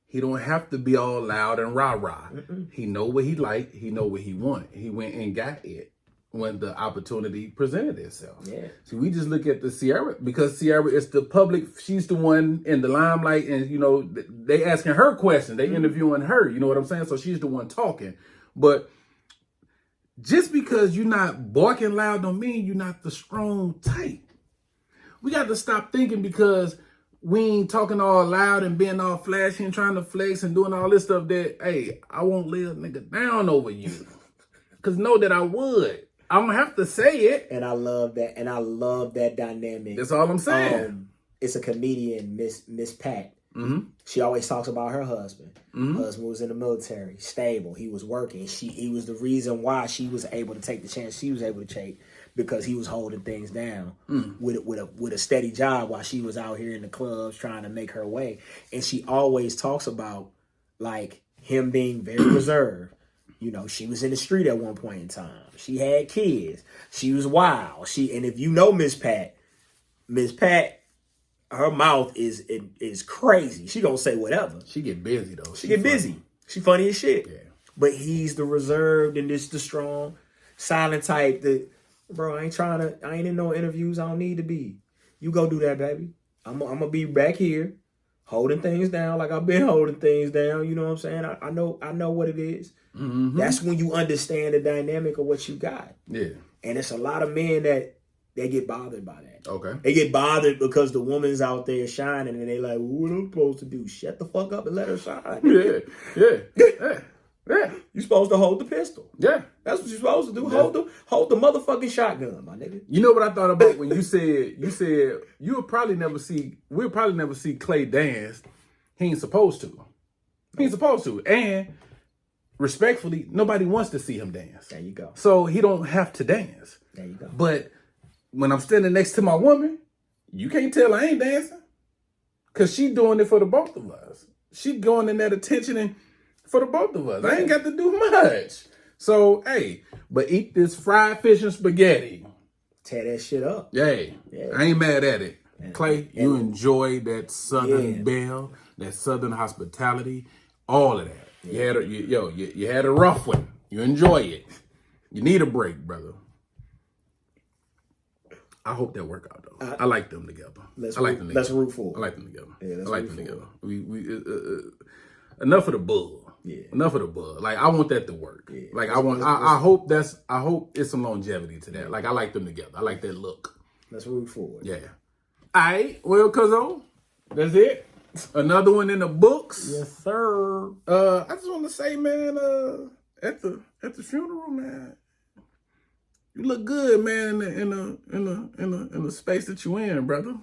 He don't have to be all loud and rah-rah. He know what he like. He know what he want. He went and got it when the opportunity presented itself. Yeah. See, we just look at the Sierra, because Sierra is the public. She's the one in the limelight, and you know they asking her questions. They interviewing her. You know what I'm saying? So she's the one talking. But just because you're not barking loud don't mean you're not the strong type. We got to stop thinking because we ain't talking all loud and being all flashy and trying to flex and doing all this stuff that, hey, I won't lay a nigga down over you. Because know that I would. I don't have to say it. And I love that. And I love that dynamic. That's all I'm saying. It's a comedian, Miss Pat. Mm-hmm. She always talks about her husband. Mm-hmm. Husband was in the military, stable. He was working. He was the reason why she was able to take the chance she was able to take, because he was holding things down with a steady job while she was out here in the clubs trying to make her way. And she always talks about like him being very reserved. You know, she was in the street at one point in time. She had kids. She was wild. And if you know Miss Pat, her mouth is crazy. She gonna say whatever. She get busy though. She get busy. She funny as shit. Yeah. But he's the reserved and this the strong, silent type. Bro, I ain't in no interviews. I don't need to be. You go do that, baby. I'm gonna be back here, holding things down like I've been holding things down. You know what I'm saying? I know what it is. Mm-hmm. That's when you understand the dynamic of what you got. Yeah. And it's a lot of men that they get bothered by that. Okay. They get bothered because the woman's out there shining and they like, what am I supposed to do? Shut the fuck up and let her shine. Yeah. You're supposed to hold the pistol. Yeah. That's what you're supposed to do. Yeah. Hold the motherfucking shotgun, my nigga. You know what I thought about when you said we'll probably never see Clay dance. He ain't supposed to. And respectfully, nobody wants to see him dance. There you go. So he don't have to dance. There you go. But when I'm standing next to my woman, you can't tell I ain't dancing. Because she doing it for the both of us. she going in that attention and for the both of us. I ain't got to do much. So, hey, but eat this fried fish and spaghetti. Tear that shit up. Yay. Yeah. I ain't mad at it. Clay, you enjoy that Southern belle, that Southern hospitality, all of that. Yeah. You had a rough one. You enjoy it. You need a break, brother. I hope that work out though. I like them together. Let's root for it. I like them together. Yeah, I like them together. We enough of the bull. Yeah. Enough of the bull. Like I want that to work. Yeah. Like I hope it's some longevity to that. Like I like them together. I like that look. Let's root for it. Yeah. All right. Well, Cuzzo, that's it. Another one in the books. Yes, sir. I just want to say, man, at the funeral, man, you look good, man, in the space that you in, brother.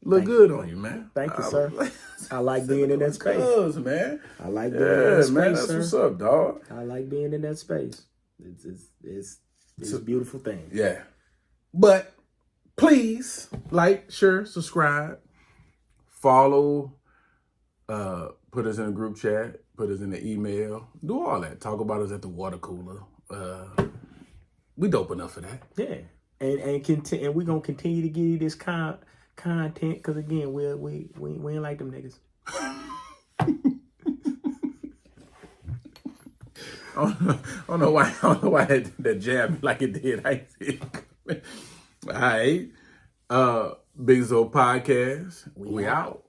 Look good on you, man. Thank you, sir. I like being in that space. Man. I like being in that space, man, that's sir. what's up, dog. I like being in that space. It's a beautiful thing. Yeah. But please like, share, subscribe, follow, put us in a group chat, put us in the email, do all that. Talk about us at the water cooler. We dope enough for that. Yeah. And we're gonna continue to give you this content because again, we ain't like them niggas. I don't know why that jab like it did. All right. Big Zo Podcast. We out.